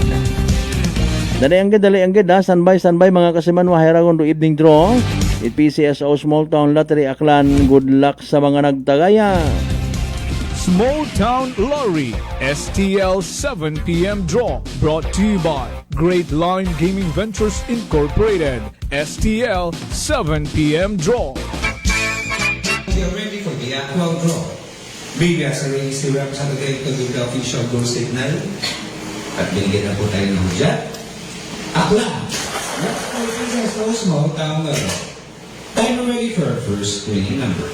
G: Dali anggid ha, standby mga kasiman, wahiragon do evening draw. It PCSO Small Town Lottery Aklan, good luck sa mga nagtagaya.
H: Small Town Lottery STL 7 p.m. draw brought to you by Great Line Gaming Ventures Incorporated. STL 7 p.m. draw.
T: We are ready for the actual draw. Bigas sa ring si Representative Kaduga Official Goal Signal. At binigyan na po tayo ng hudya. Aklan! Let's go PCSO Small Town Lottery. Time ready for our first winning number.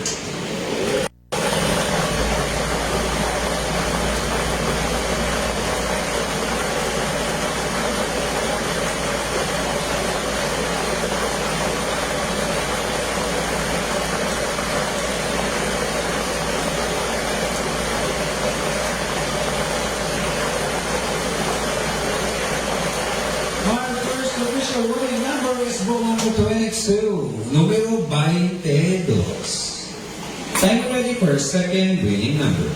T: Número 22. Time ready for second winning number.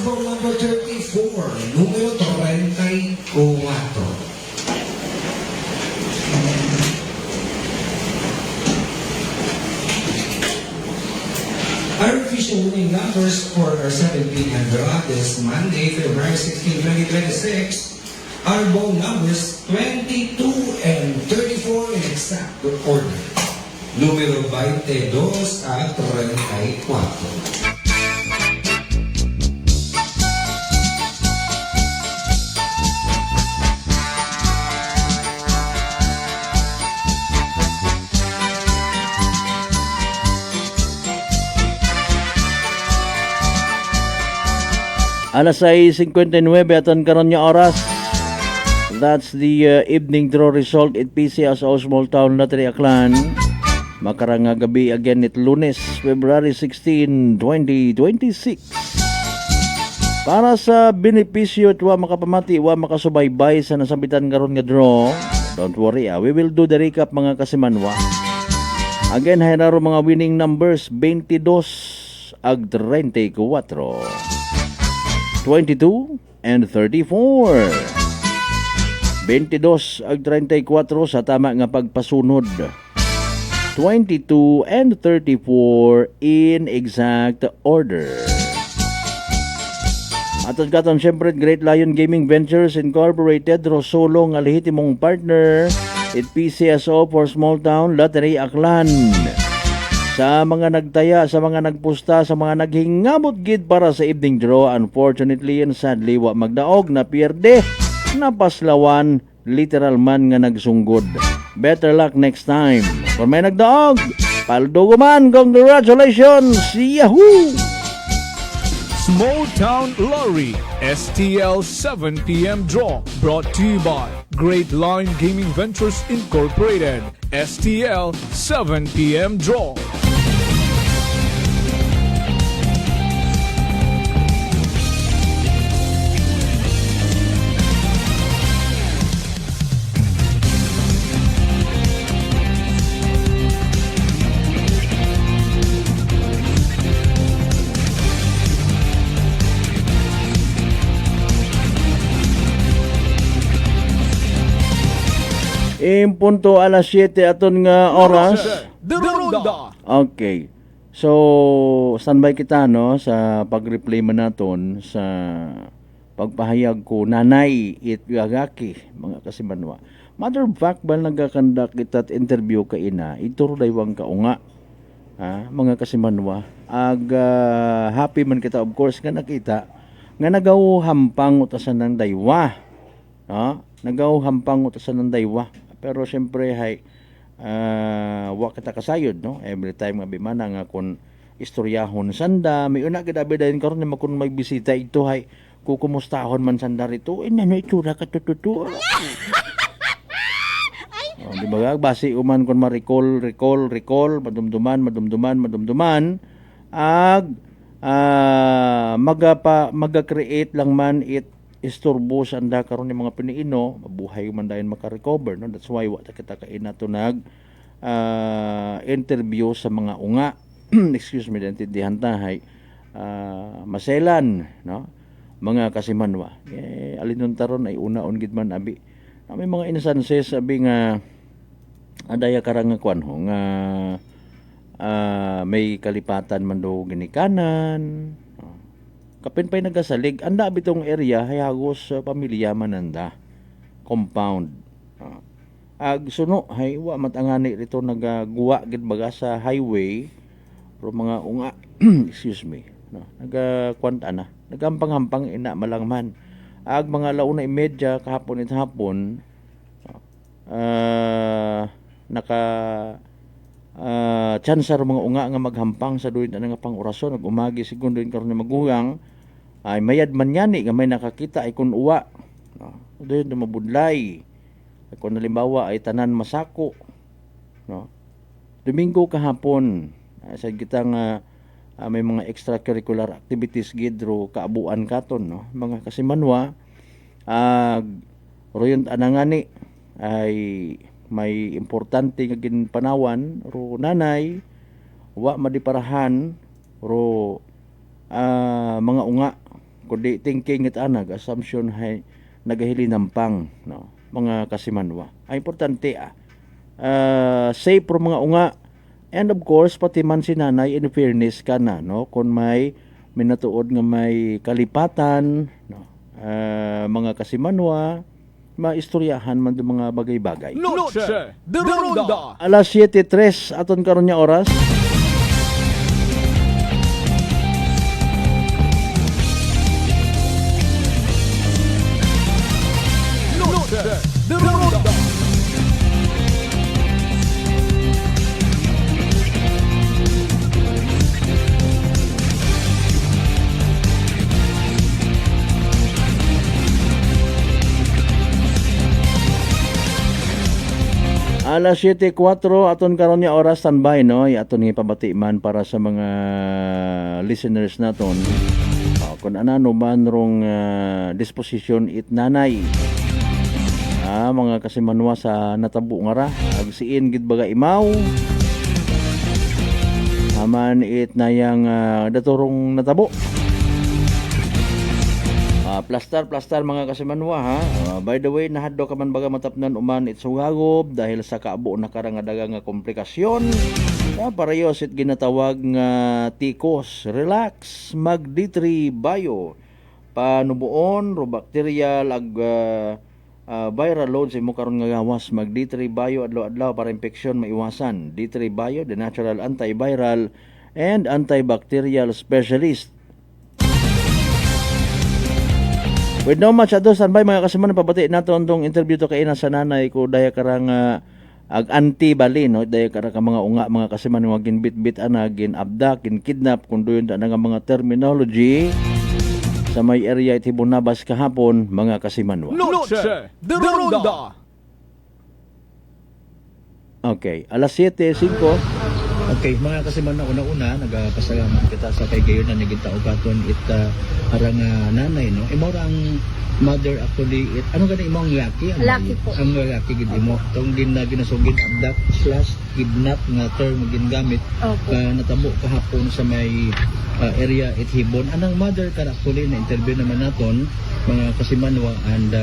T: Number 34, número 34. Our official winning numbers for our 17 Android this Monday, February 16, 2026 are both numbers 22 and 34 in exact order. Número 22 at 34.
G: Alas 6:59 aton karon nga oras. That's the evening draw result at PCSO Small Town Lottery Aklan. Makarang nga gabi again it Lunes, February 16, 2026. Para sa benepisyo at wa makapamati, wa makasubaybay sa nasambitan karon nga draw. Don't worry, we will do the recap mga kasimanwa. Again, hayraro mga winning numbers 22 ag 34. 22 and 34. 22 ag 34 sa tama nga pagpasunod. 22 and 34 in exact order. Aton katon syempre Great Lion Gaming Ventures Incorporated, Rosolo nga lehitimong partner at PCSO for Small Town Lottery Aklan. Sa mga nagtaya, sa mga nagpusta, sa mga naghingamot gid para sa evening draw, unfortunately and sadly wa magdaog, na pierde, napaslawan, literal man nga nagsunggod. Better luck next time. Kung may nagdaog, paldo man, congratulations! Yahoo!
H: Small Town Lottery STL 7 p.m. draw brought to you by Great Line Gaming Ventures Incorporated. STL 7 p.m. draw.
G: Punto alas 7 aton nga oras. Okay. So, standby kita no sa pag-replay man naton sa pagpahayag ko nanay it gagaki mga kasimanwa. Matter of fact ba nagakandak itat interview ka ina ituro daywang kaunga mga kasimanwa happy man kita of course nga nakita nga nagaw hampang utasan ng daywa nagaw hampang utasan ng daywa pero syempre hay wa kita kasayod no every time nga bimana nga kun istoryahon sanda may una gid abi dayon karon na kun magbisita ito hay kukumustahon man sanda rito ano itsura ka tututu di ba basi uman kun ma-recall madumduman ag maga-create lang man it isturbo sanda karon ni mga piniino mabuhay man dayon maka-recover no that's why wa kita kaina to nag interview sa mga unga excuse me dintindihan tahay maselan no mga kasimanwa alinon taron ay unaon gid man abi may mga instances abi nga adaya karang nga kwan ho nga may kalipatan man do ginikanan kapin pay nagasalig anda bitong area hayagos pamilya mananda compound ag suno hay wa matangani rito nagaguwa gid baga sa highway pero mga unga excuse me no nagakwanta na nagampang-hampang ina malangman ag mga 1:30 kahapon it hapon naka chansar mga unga nga maghampang sa duin nga pang orason ug umagi segundo karon na magugang ay mayad man yani nga may nakakita ay kun uwa doon mabudlay kung halimbawa ay tanan masako no Domingo kahapon sa gitang may mga extracurricular activities gidro kaabuan katon no mga kasimanwa royon anangani ay may importante nga ginpanawan ro nanay wa madiparahan ro mga unga kundi thinking it anag assumption hay nagahilinampang no mga kasimanwa ay importante safe pro mga unga and of course pati man si nanay in fairness kana no kung may minatuod nga may kalipatan no mga kasimanwa maistoryahan man do mga bagay-bagay.
H: Noche de Ronda.
G: Alas 7:03 aton karon nya oras.
H: Noche de Ronda.
G: Alas 7:04 aton karon nya oras standby no aton ipabati man para sa mga listeners naton kun anano man rong disposition it nanay mga kasimanwa sa natabo nga ra ag siin gid baga imaw aman it nayang daturong natabo Plastar mga kasimanwa ha. By the way, nahaddo ka man baga matapnan uman itsugagob dahil sa kaabo na karangadaga nga komplikasyon. Parehas it ginatawag nga tikos. Relax, mag D3 Bio. Panubuon, ro bacterial ag viral load sa imo karon nga gawas. Mag D3 Bio adlaw-adlaw para infeksyon maiwasan. D3 Bio, the natural antiviral and antibacterial specialist. With no much ado standby mga kasiman pabati nato tong interview to kay ina sa nanay ko daya karang ag anti bali no daya karang mga unga mga kasiman nga ginbit-bit ana gin abdak gin kidnap kun doyon ta nga mga terminology sa may area Tibonabas kahapon mga kasiman.
H: Noche de Ronda.
G: Okay, alas 7:05.
R: Okay, mga kasiman na una-una, nagpasalamat kita sa kay gayon na naging tao katon it harang nanay, no? Imo ang mother actually, ano gani imo ang laki?
S: Laki po.
R: Ang laki gid imo. Tong ginasugid abduct / kidnap nga term gingamit. Natabo kahapon sa may area it Hibon. Anang mother karakuli na interview naman naton mga kasimanwa and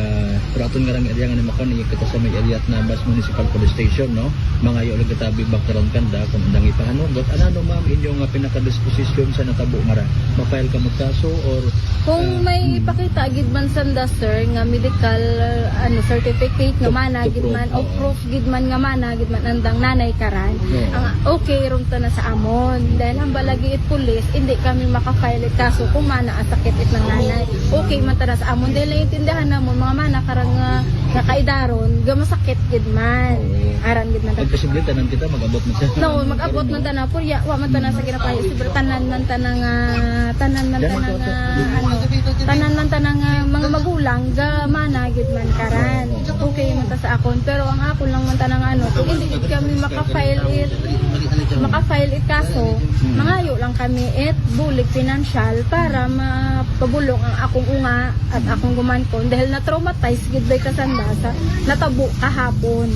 R: pero aton nga lang area nga namakon iya kita sa may area at Nabas Municipal Police Station, no? Mga yo nagatabi background kanda kung andang ipahanugot. Ano ma'am inyong pinaka-disposition sa natabo mara? Ma-file ka mo kaso or
S: Kung may pakita gid man sanda sir nga medical certificate nga mana gid man o proof gid man nga mana gid man andang nanay karan. Ang okay ron ta na sa amon. Dahil ang balagi it police hindi kami maka-file it kaso kung mana ang sakit it ng nanay. Okay man ta na sa amon dahil naiintindihan namon mga mana karang nga kaidaron ga masakit gid man. Aran gid man ta.
R: posible tanan kita mag-abot man siya.
S: No, mag-abot man ta na purya wa man ta na sa ginapayo siguro tanan man ta na nga tanan man ta na nga mga magulang ga mana gid man karan. Okay man ta sa akon pero ang akon lang man ta na nga kung hindi gid kami maka-file it kaso mangayo lang kami it bulig financial para mapabulong ang akong unga at akong gumankon dahil na-traumatize gid bay kasanda sa natabo kahapon.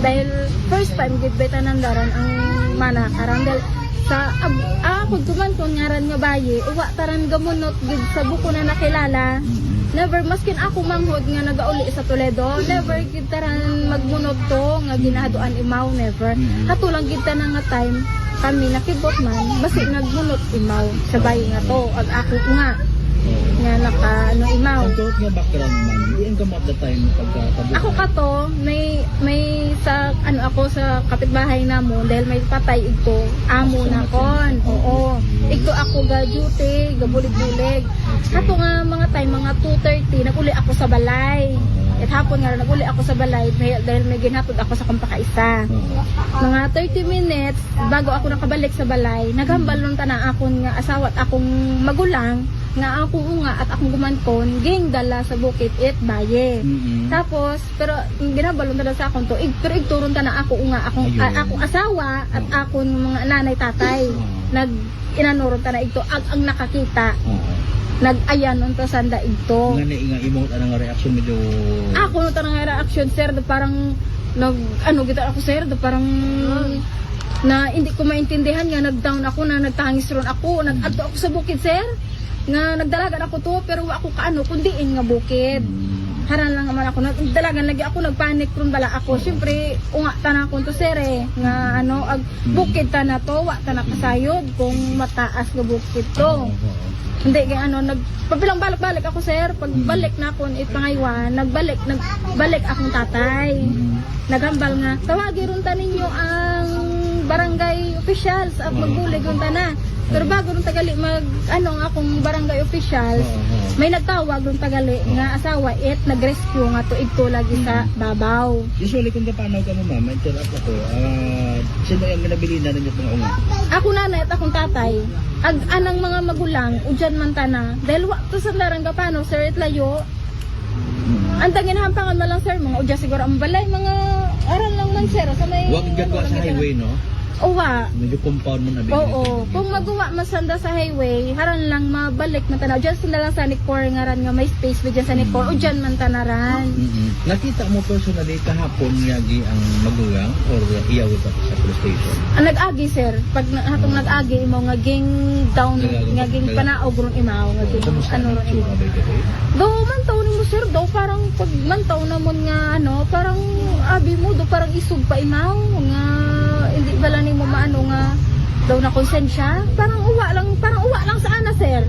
S: Dahil first time gid bay tanandaran ang mana karan dahil sa ako gumankon ngaran nga bayi uwa taran gamunot gid sa buko na nakilala. Never maskin ako manghod nga nagauli sa Toledo, never gid taran magmunot to nga ginahaduan imaw, never. Hatulang gid tanan nga time kami nakibot man basi nagmunot imaw sa bayi nga to ag ako nga naka imaw.
R: Ang nga background man, diyan ka mo at the time pagkatabo.
S: Ako kato may sa ako sa kapitbahay namo dahil may patay igto amo na kon. Oo. Igto ako ga duty, ga bulig-bulig. Kato nga mga time mga 2:30 naguli ako sa balay. At hapon nga naguli ako sa balay dahil may ginhatod ako sa kampakaisa. Mga 30 minutes bago ako nakabalik sa balay, naghambal nun ta na akon nga asawa at akong magulang nga akong unga at akong gumankon ging dala sa bukit it baye. Tapos pero ginabalon ta sa akon to pero igturon ta na ako unga akong asawa at akong mga nanay tatay inanuron ta na igto ang nakakita. Nag-ayan unta sanda igto.
R: Nga nga imo anang reaction medyo
S: ako no tanang reaction sir parang kita ako sir parang na hindi ko maintindihan nga nag-down ako na nagtangis ron ako nag-adto ako sa bukid sir nga nagdalagan ako to pero ako kundiin nga bukid. Haran lang naman ako nagdalagan lagi ako nagpanik ron bala ako. Syempre unga tanan ko to sir nga ag bukid ta na to wa ta na kasayod kung mataas nga bukid to. Hindi kay nagpabilang balik ako sir pagbalik na ako ipangaywan nagbalik akong tatay. Naghambal nga tawagi ron ta ninyo ang barangay officials at magbulig ron ta na. Pero bago ron tagali akong barangay officials may nagtawag ron tagali nga asawa nagrescue nga tuig to lagi sa babaw.
R: Usually kung kapanaw ka mo ma'am, interrupt ako. Sino yung ginabili na ninyo mga unga?
S: Ako nanay at akong tatay. Anang mga magulang udyan man tana. Dahil to sa larang kapano sir layo. Andangin hampangan mo lang sir mga udya siguro ang balay mga aral lang man sir sa may
R: wag gagawa sa highway no?
S: Uwa.
R: Medyo compound mo na bigyan.
S: Oo. Kung magawa masanda sa highway, haran lang mabalik man tanaw. Diyan sanda lang sa Nicor ngaran nga may space ba dyan sa Nicor. O dyan man tanaran.
R: Nakita mo personally kahapon yagi ang magulang or iyaw sa police station?
S: Nag-agi sir. Pag hatong nag-agi mo nga ging down nga ging panaog ron imaw nga ging ron imaw. Do man taw nimo sir do parang pag man taw namon nga parang abi mo do parang isog pa imaw nga hindi bala nimo maano nga daw na konsensya parang uwa lang sa ana sir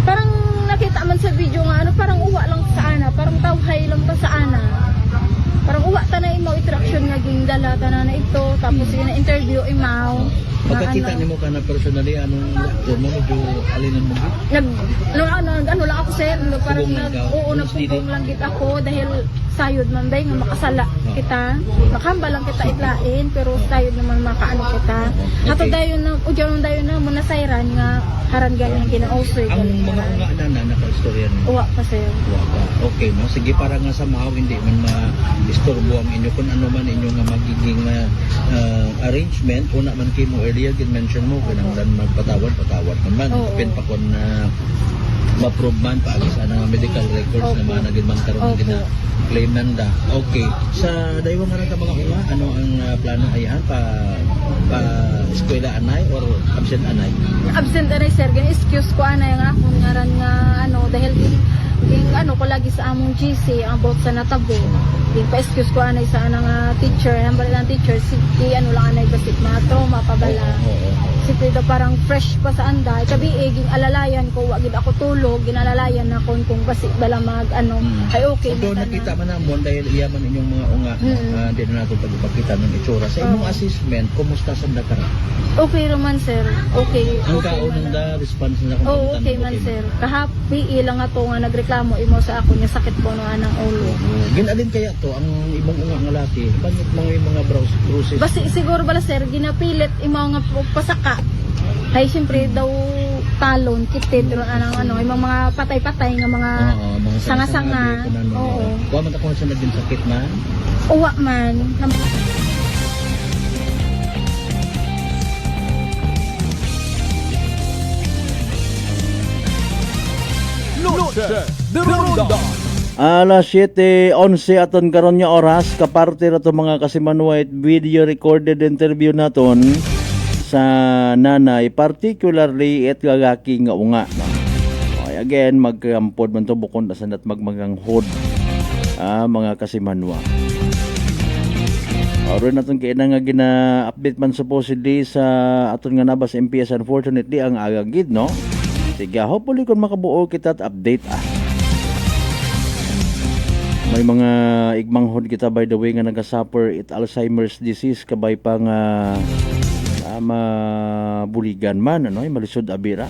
S: parang nakita man sa video nga parang uwa lang sa ana parang tawhay lang ta sa ana parang uwa ta na imaw interaction nga ging dala ta na ito tapos na interview imaw
R: pagkakita nimo ka na personally anong medyo alinan mo
S: lang ako sir parang nagpupong lang kita ako dahil sayod man day nga makasala kita makamba lang kita itlain pero sayod naman makaano kita ato dayon na udyon dayon na muna sayran nga haran gani ang kinausay
R: ang mga unga na naka-istorya nimo
S: uwa pa sir
R: okay no sige para nga sa maaw hindi man ma-istorbo ang inyo kung ano man inyo nga magiging arrangement una man kay mo earlier gin mention mo kanang magpatawad man depend pa kon ma-prove man paagi sa mga medical records na managin man karon gina claim nanda. Okay. Sa daywang nga ka mga unga, ano ang plano ayan pa eskwela anay or absent anay?
S: Absent anay sir, excuse ko anay nga akong ngaran nga dahil ko lagi sa among GC about sa natabo. Pa-excuse ko anay sa anang teacher, number ng teacher, lang anay basit mga trauma pabala. Siyempre parang fresh pa sa anday, kabi ging alalayan ko, wagid ako tulog, ginalalayan na kung basit bala mag ay okay.
R: So nakita man namon dahil iyaman inyong mga unga, hindi na natin pagpakita ng itsura. Sa imong assessment, kumusta sa nakara?
S: Okay naman sir, okay.
R: Ang kaunang da, response na kung
S: okay man sir. Kahapi ilang ato nga nagreklamo imo sa ako niya sakit po no anang ulo.
R: Ginalin kaya to ang imong unga nga laki, banit mga bruises.
S: Basi siguro bala sir, ginapilit imo nga pasaka. Ay siyempre daw talon, kitid, imong mga patay-patay nga mga sanga-sanga. Oo.
R: Wa man ako sa naging sakit man?
S: Uwa man.
G: Alas 7:11 aton karon nga oras kaparte ra to mga kasimanwait video recorded interview naton sa nanay particularly et gagaki nga unga no? Okay, again magkampod man to bukod na sanat magmaganghod mga kasimanwa. Oron naton kay na nga gina-update man supposedly sa aton nga nabas MPS unfortunately ang agagid no. Sige, hopefully kung makabuo kita at update May mga igmanghod kita by the way nga nagasuffer it Alzheimer's disease kabay pang mabuligan man malisod abira.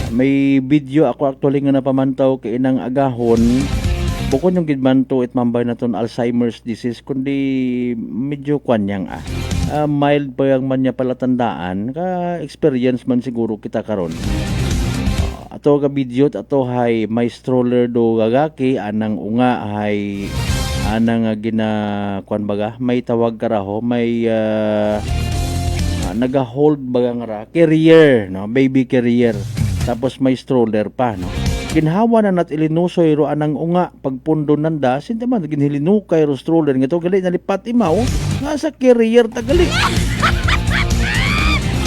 G: May video ako actually nga napamantaw kay inang agahon bukod yung gidmanto it mambay naton Alzheimer's disease kundi medyo kwanyang mild pa yung man niya palatandaan ka experience man siguro kita karon. Ato ka video ato hay may stroller do gagaki anang unga hay anang gina kwan baga may tawag karaho may naga-hold baga nga carrier no baby carrier tapos may stroller pa no. Ginhawa na nat ilinusoy ro anang unga pagpundo nanda sinta man ginhilinukay ro stroller nga to gali nalipat imaw nga sa carrier tagali.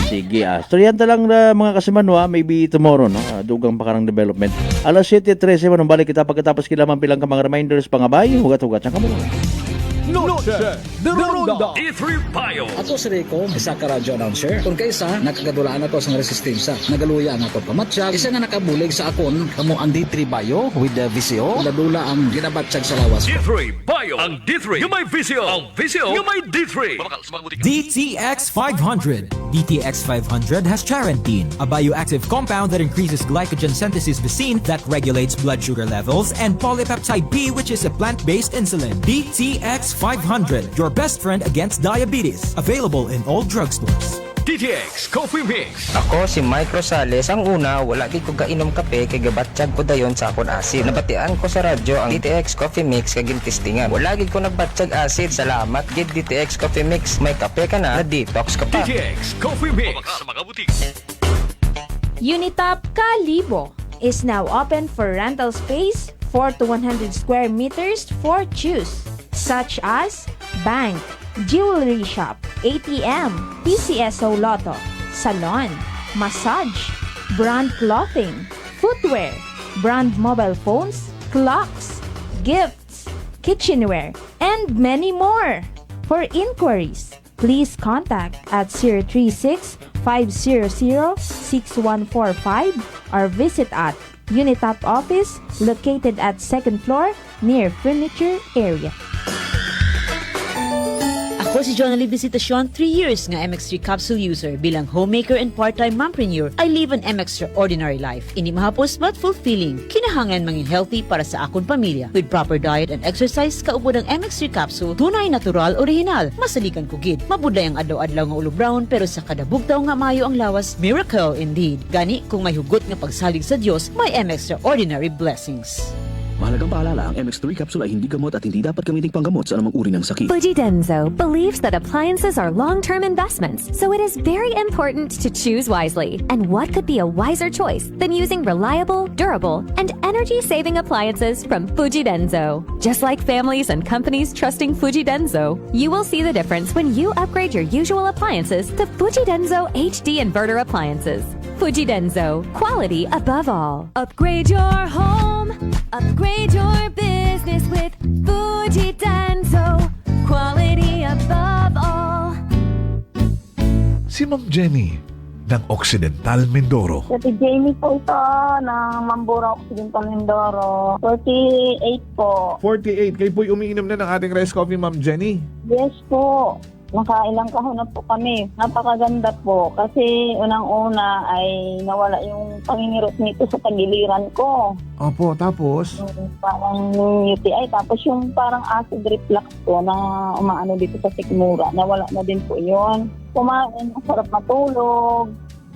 G: Sige storyan ta lang na mga kasimanwa maybe tomorrow no dugang pakarang development. Alas 7:13 man balik kita pagkatapos kilaman pilang ka mga reminders pangabay hugat-hugat sa kamuro.
H: Noche de Ronda E3 Bio.
J: Ato si Rico, isa ka radio announcer. Kung kaysa, nakagadulaan ako sa resistensya. Nagaluya ang ako pamatsyag. Isa nga nakabulig sa akon, kamo ang D3 Bio with the VCO. Dadula ang ginabatsyag sa lawas.
H: D3 Bio. Ang D3 yung may VCO. Ang VCO yung may D3.
U: DTX 500. DTX 500 has charantine, a bioactive compound that increases glycogen synthesis Vicine that regulates blood sugar levels, and polypeptide B, which is a plant-based insulin. DTX 500, your best friend against diabetes. Available in all drugstores.
H: DTX Coffee Mix.
V: Ako si Mike Rosales. Ang una, wala di ko kainom kape kay gabatsyag ko dayon sa akon asid. Nabatian ko sa radyo ang DTX Coffee Mix kay gintistingan. Wala gid ko nagbatsyag asid. Salamat gid DTX Coffee Mix. May kape ka na detox ka pa.
H: DTX Coffee Mix. Sa mga butik.
W: Unitop Kalibo is now open for rental space 4 to 100 square meters for choose, such as bank, jewelry shop, ATM, PCSO Lotto, salon, massage, brand clothing, footwear, brand mobile phones, clocks, gifts, kitchenware, and many more. For inquiries, please contact at 036-500-6145 or visit at Unitop office located at 2nd floor near furniture area.
X: Ako si Jonalyn Visitacion, 3 years nga MX3 capsule user. Bilang homemaker and part-time mompreneur, I live an extraordinary life. Ini mahapos but fulfilling. Kinahangan mangin healthy para sa akong pamilya. With proper diet and exercise, kaupod ang MX3 capsule, tunay, natural, original. Masaligan ko gid. Mabuday ang adlaw-adlaw nga ulo brown, pero sa kada bugtaw nga mayo ang lawas, miracle indeed. Gani, kung may hugot nga pagsalig sa Dios, may extraordinary blessings.
A: Mahalagang paalala, ang MX3 capsule ay hindi gamot at hindi dapat gamitin panggamot sa anumang uri ng sakit.
K: Fujidenzo believes that appliances are long-term investments, so it is very important to choose wisely. And what could be a wiser choice than using reliable, durable, and energy-saving appliances from Fujidenzo? Just like families and companies trusting Fujidenzo, you will see the difference when you upgrade your usual appliances to Fujidenzo HD inverter appliances. Fujidenzo, quality above all. Upgrade your home, upgrade your business with Fujidenzo, quality above all.
F: Si Ma'am Jenny ng Occidental Mindoro.
O: Si Jamie po ito ng Mambura Occidental Mindoro. 48 po.
F: 48. Kayo po'y umiinom na ng ating rice coffee, Ma'am Jenny.
O: Yes po. Nakailang kahon na po kami. Napakaganda po. Kasi unang-una ay nawala yung pangingirot nito sa tagiliran ko.
F: Opo, tapos?
O: Parang UTI. Tapos yung parang acid reflux po na umaano dito sa sikmura. Nawala na din po yun. Kumain, masarap matulog.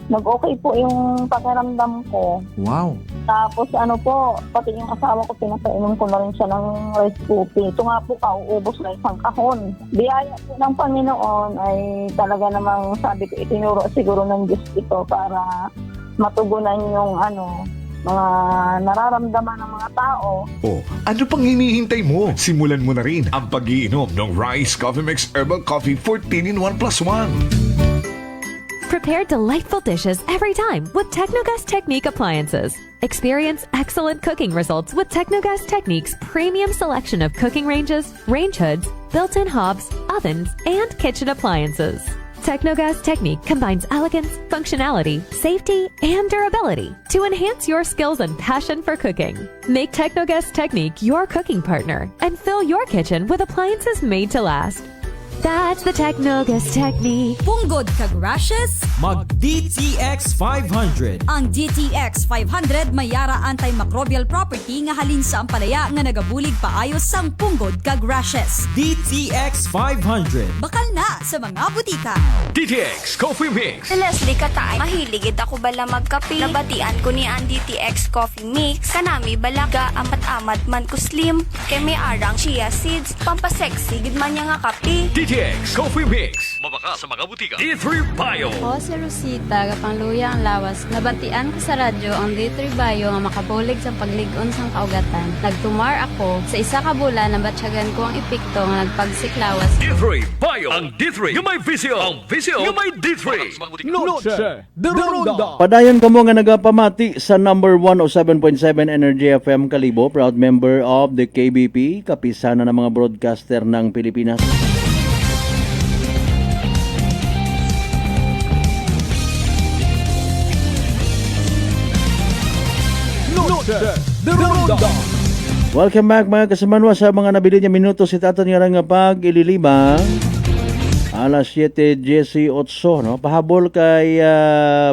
O: Nag-okay po yung pakiramdam ko.
F: Wow.
O: Tapos ano po, pati yung asawa ko, pinapainom ko na rin siya ng rice coffee. Ito nga po, kauubos na isang kahon. Biyaya po ng Panginoon ay talaga namang sabi ko, itinuro siguro ng Diyos ito para matugunan yung mga nararamdaman ng mga tao.
F: Oh, ano pang hinihintay mo? Simulan mo na rin ang pag-iinom ng Rice Coffee Mix Herbal Coffee 14 in 1 plus 1.
K: Prepare delightful dishes every time with Technogas Technique appliances. Experience excellent cooking results with Technogas Technique's premium selection of cooking ranges, range hoods, built-in hobs, ovens, and kitchen appliances. Technogas Technique combines elegance, functionality, safety, and durability to enhance your skills and passion for cooking. Make Technogas Technique your cooking partner and fill your kitchen with appliances made to last. That's the Technogas Technique.
C: Punggod kag rashes?
U: Mag DTX 500.
C: Ang DTX 500 may yara antimicrobial property nga halin sa ampalaya nga nagabulig paayos sang punggod kag rashes.
U: DTX 500.
C: Bakal na sa mga butika.
H: DTX Coffee Mix.
E: Si Leslie Katay, mahiligid ako bala magkape. Nabatian ko ni ang DTX Coffee Mix. Kanami balaga amat-amat man ko slim. Kay may arang chia seeds. Pampasexy gid man niya nga kape.
H: DTX Coffee Mix. Mabaka sa mga butika. D3 Bio.
I: Ako si Rosita, kapangluya ang lawas. Nabatian ko sa radyo ang D3 Bio nga makabulig sa pagligon sang kaugatan. Nagtumar ako. Sa isa ka bulan, nabatsyagan ko ang epekto nga nagpagsiklawas.
H: D3 Bio. Ang D3 yung may visyo. Ang visyo yung may D3.
G: Noche de Ronda. Padayon kamo nga nagapamati sa number 107.7 Energy FM Kalibo, proud member of the KBP, kapisana ng mga broadcaster ng Pilipinas. Welcome back mga kasamanwa sa mga nabili niya minuto si Tatan nga nga pag ililima alas 7:18 no? Pahabol kay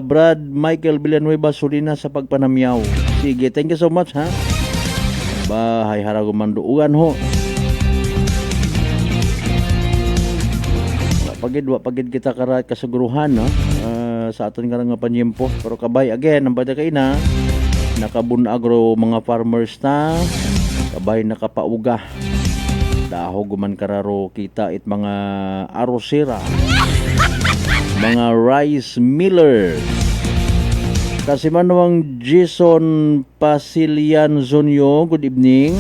G: Brad Michael Villanueva Solina sa pagpanamyaw. Sige, thank you so much ha. Bahay haragumanduugan ho. Pagid kita karat kasuguruhan no? Sa aton nga nga panyempo. Pero kabay again, ang bada kay na nakabun agro mga farmers na kabay nakapauga dahog man kararo kita it mga arosera mga rice miller kasi manawang Jason Pasilian Zonyo, good evening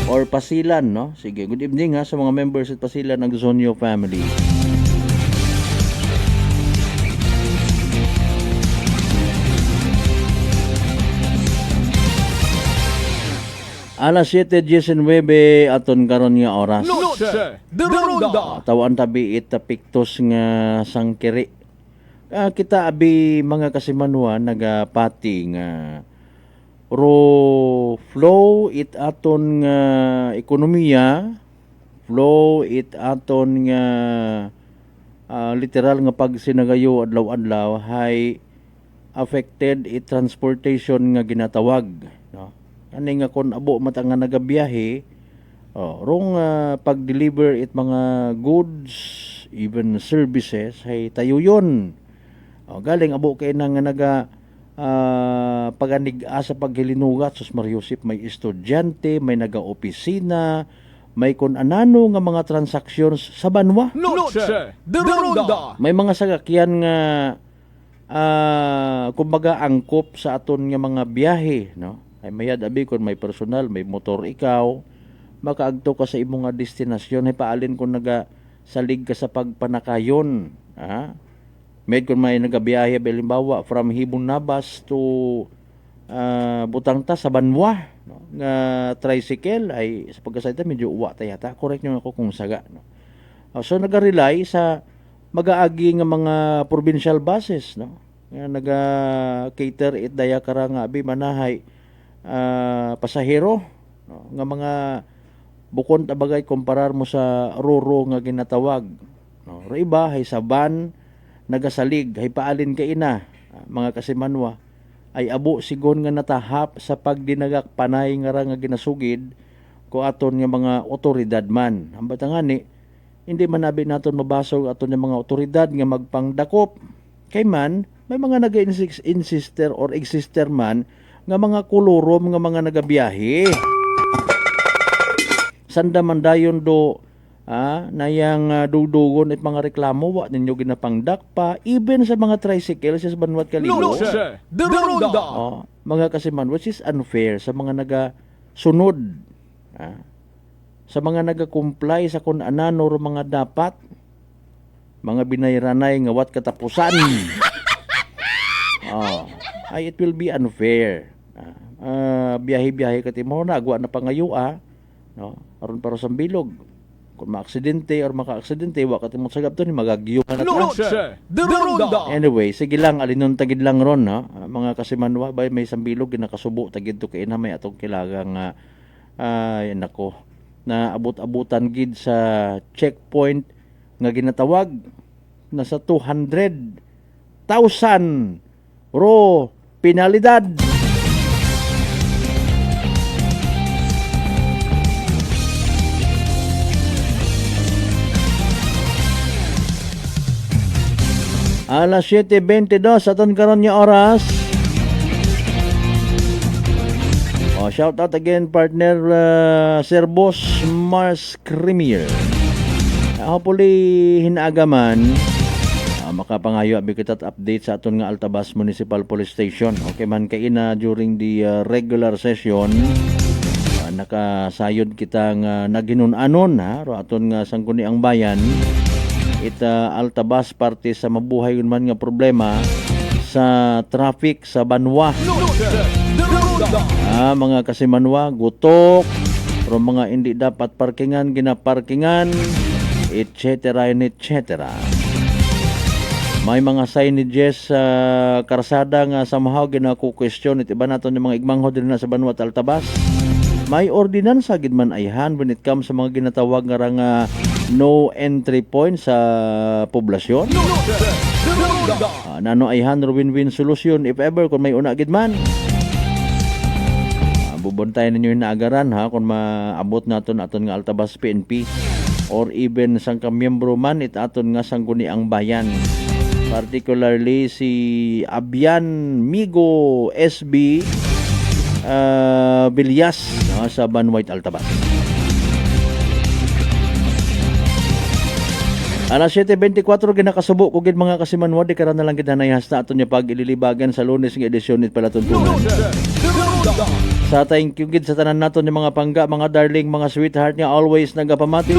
G: or Pasilan no sige, good evening ha sa mga members at Pasilan ng Zonyo family. Alas 7:19 aton karon nga oras.
U: Noche de Ronda.
G: Tawaan tabi itapiktos nga sangkiri. Kita abi mga kasimanuan nagapati nga flow it aton nga ekonomiya, flow it aton nga literal nga pagsinagayo adlaw-adlaw hay affected it transportation nga ginatawag no. Ani nga kon abo mata nga nagabiyahe rong pag-deliver it mga goods even services hay tayo yun galing abo kay nang nga paganiga sa paghilinugat. Sus Mariusip, may estudyante, may naga-opisina, may kun anano nga mga transaksyon sa banwa.
H: Noche de Ronda.
G: May mga sagakyan nga kumbaga angkop sa aton nga mga biyahe, no? Ay mayad abi kun may personal, may motor ikaw, makaagto ka sa imong nga destinasyon, ay paalin kung naga salig ka sa pagpanakayon, ha? Med kung may nagabiyahe halimbawa from Hibon Nabas to Butangta sa Banwa, no? Nga tricycle ay sa pagkasayta medyo uwa tayata. Correct nyo ako kung saga, no? So naga-rely sa mag-aagi nga mga provincial buses, no? Nga naga-cater it daya kara nga abi manahay pasahero, no? Nga mga bukon tabagay komparar mo sa roro nga ginatawag, no? Iba hay sa van nagasalig hay paalin ka ina mga kasimanwa ay abo sigon nga natahap sa pagdinagak panay nga ra nga ginasugid ko aton nga mga otoridad man. Ambata nga ni hindi man abi naton mabasog aton nga mga otoridad nga magpangdakop kay man may mga naga-insister or exister man nga mga kulurom nga mga nagabiyahe. Sanda man dayon do nayang dudugon at mga reklamo wa ninyo ginapangdak pa even sa mga tricycle sa Banwat Kalibo. Mga kasiman which is unfair sa mga naga-sunod, sa mga naga-comply sa kung anano o mga dapat, mga binayranay nga wat katapusan. Ay it will be unfair. Biyahe-biyahe katimo na agwa na pangayua, no? Aron para sa bilog. Kung maaksidente or maka-aksidente, wakat mo sagap to ni magagyo ka na ta. Anyway, sige lang, alinon tagid lang ron, no? Mga kasimanwa, bay may sambilog, ginakasubo, tagid to kain na may atong kilagang, nako, na abot-abutan gid sa checkpoint nga ginatawag, nasa 200,000 ro penalidad. Alas 7:22 aton karon nga oras. Shout out again partner Sir Boss Mars Cremier. Hopefully hinaagaman makapangayo abi kita update sa aton nga Altabas Municipal Police Station. Okay man kay ina during the regular session nakasayod kita nga naginun-anon ro aton nga sangguni ang bayan. Altabas parte sa mabuhay yun man nga problema sa traffic sa Banwa. Mga kasimanwa, gutok, pero mga hindi dapat parkingan, ginaparkingan, etc. May mga signages sa karsada nga somehow ginaku-question it iba naton yung mga igmanghod din na sa Banwa at Altabas. May ordinansa gid man ayhan when it comes sa mga ginatawag nga nga no entry point sa poblasyon. Nano ayhan win-win solution if ever kung may una gid man. Bubuntayan ninyo yung naagaran kung maabot naton aton nga Altabas PNP or even sang kamiyembro man it aton nga sangguni ang bayan. Particularly si Abian Migo SB Bilyas sa Banwait Altabas. Alas 7:24 ginakasubo ko gid mga kasimanwa di karon na lang gid hanay hasta aton nya pag-ililibagan sa Lunes nga edisyon nit palatuntunan. Sa thank you gid sa tanan naton nga mga pangga, mga darling, mga sweetheart nga always nagapamati.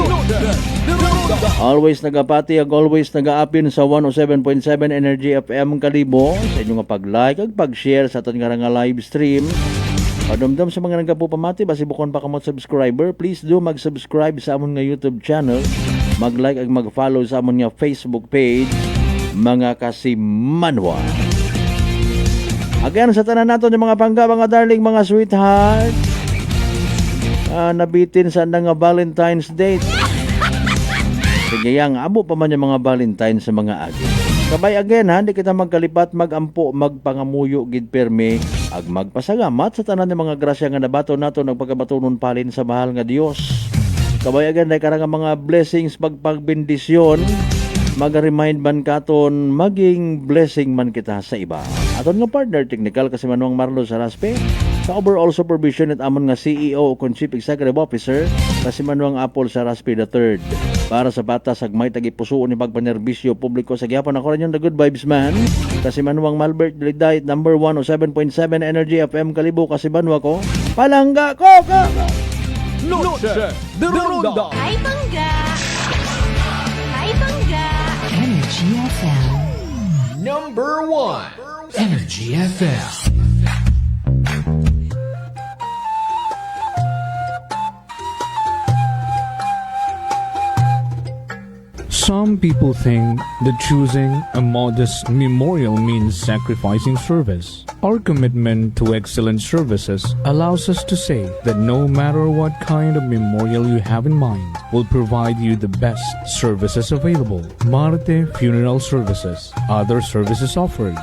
G: Always nagapati ag always nagaapin sa 107.7 Energy FM Kalibo sa inyo nga pag-like ag pag-share sa aton nga live stream. Padumdum sa mga nagapupamati basi bukon pa kamot subscriber, please do mag-subscribe sa amon nga YouTube channel, mag-like ag mag-follow sa amon nga Facebook page, mga kasimanwa. Again sa tanan naton yung mga pangga, mga darling, mga sweetheart, nabitin sa nga Valentine's Day. Sige yang abo pa man yung mga Valentine sa mga agi. Kabay again di kita magkalipat, magampo, magpangamuyo gid perme ag magpasalamat sa tanan ng mga grasya nga nabato nato nagpagabatunon palin sa mahal nga Dios. Kabay again dahil karang mga blessings pagpagbendisyon Mag-remind man katon, maging blessing man kita sa iba. Aton nga partner, technical kasi manuang Marlo Saraspe. Sa overall supervision at amon nga CEO o Chief Executive Officer kasi manuang Apple Saraspe III. Para sa bata, sagmay tagipusuon ni pagpanerbisyo publiko sa gyapon ako rin yung The Good Vibes Man. Kasi manuang Malbert Diet number 1 o 7.7 Energy FM Kalibo kasi banwa ko. Palangga ko!
H: Noche de Ronda.
Q: Ay, bangga! Ay, bangga!
U: Energy FM.
H: Number 1.
U: Energy FM.
B: Some people think that choosing a modest memorial means sacrificing service. Our commitment to excellent services allows us to say that no matter what kind of memorial you have in mind, we'll provide you the best services available. Marte Funeral Services. Other services offered.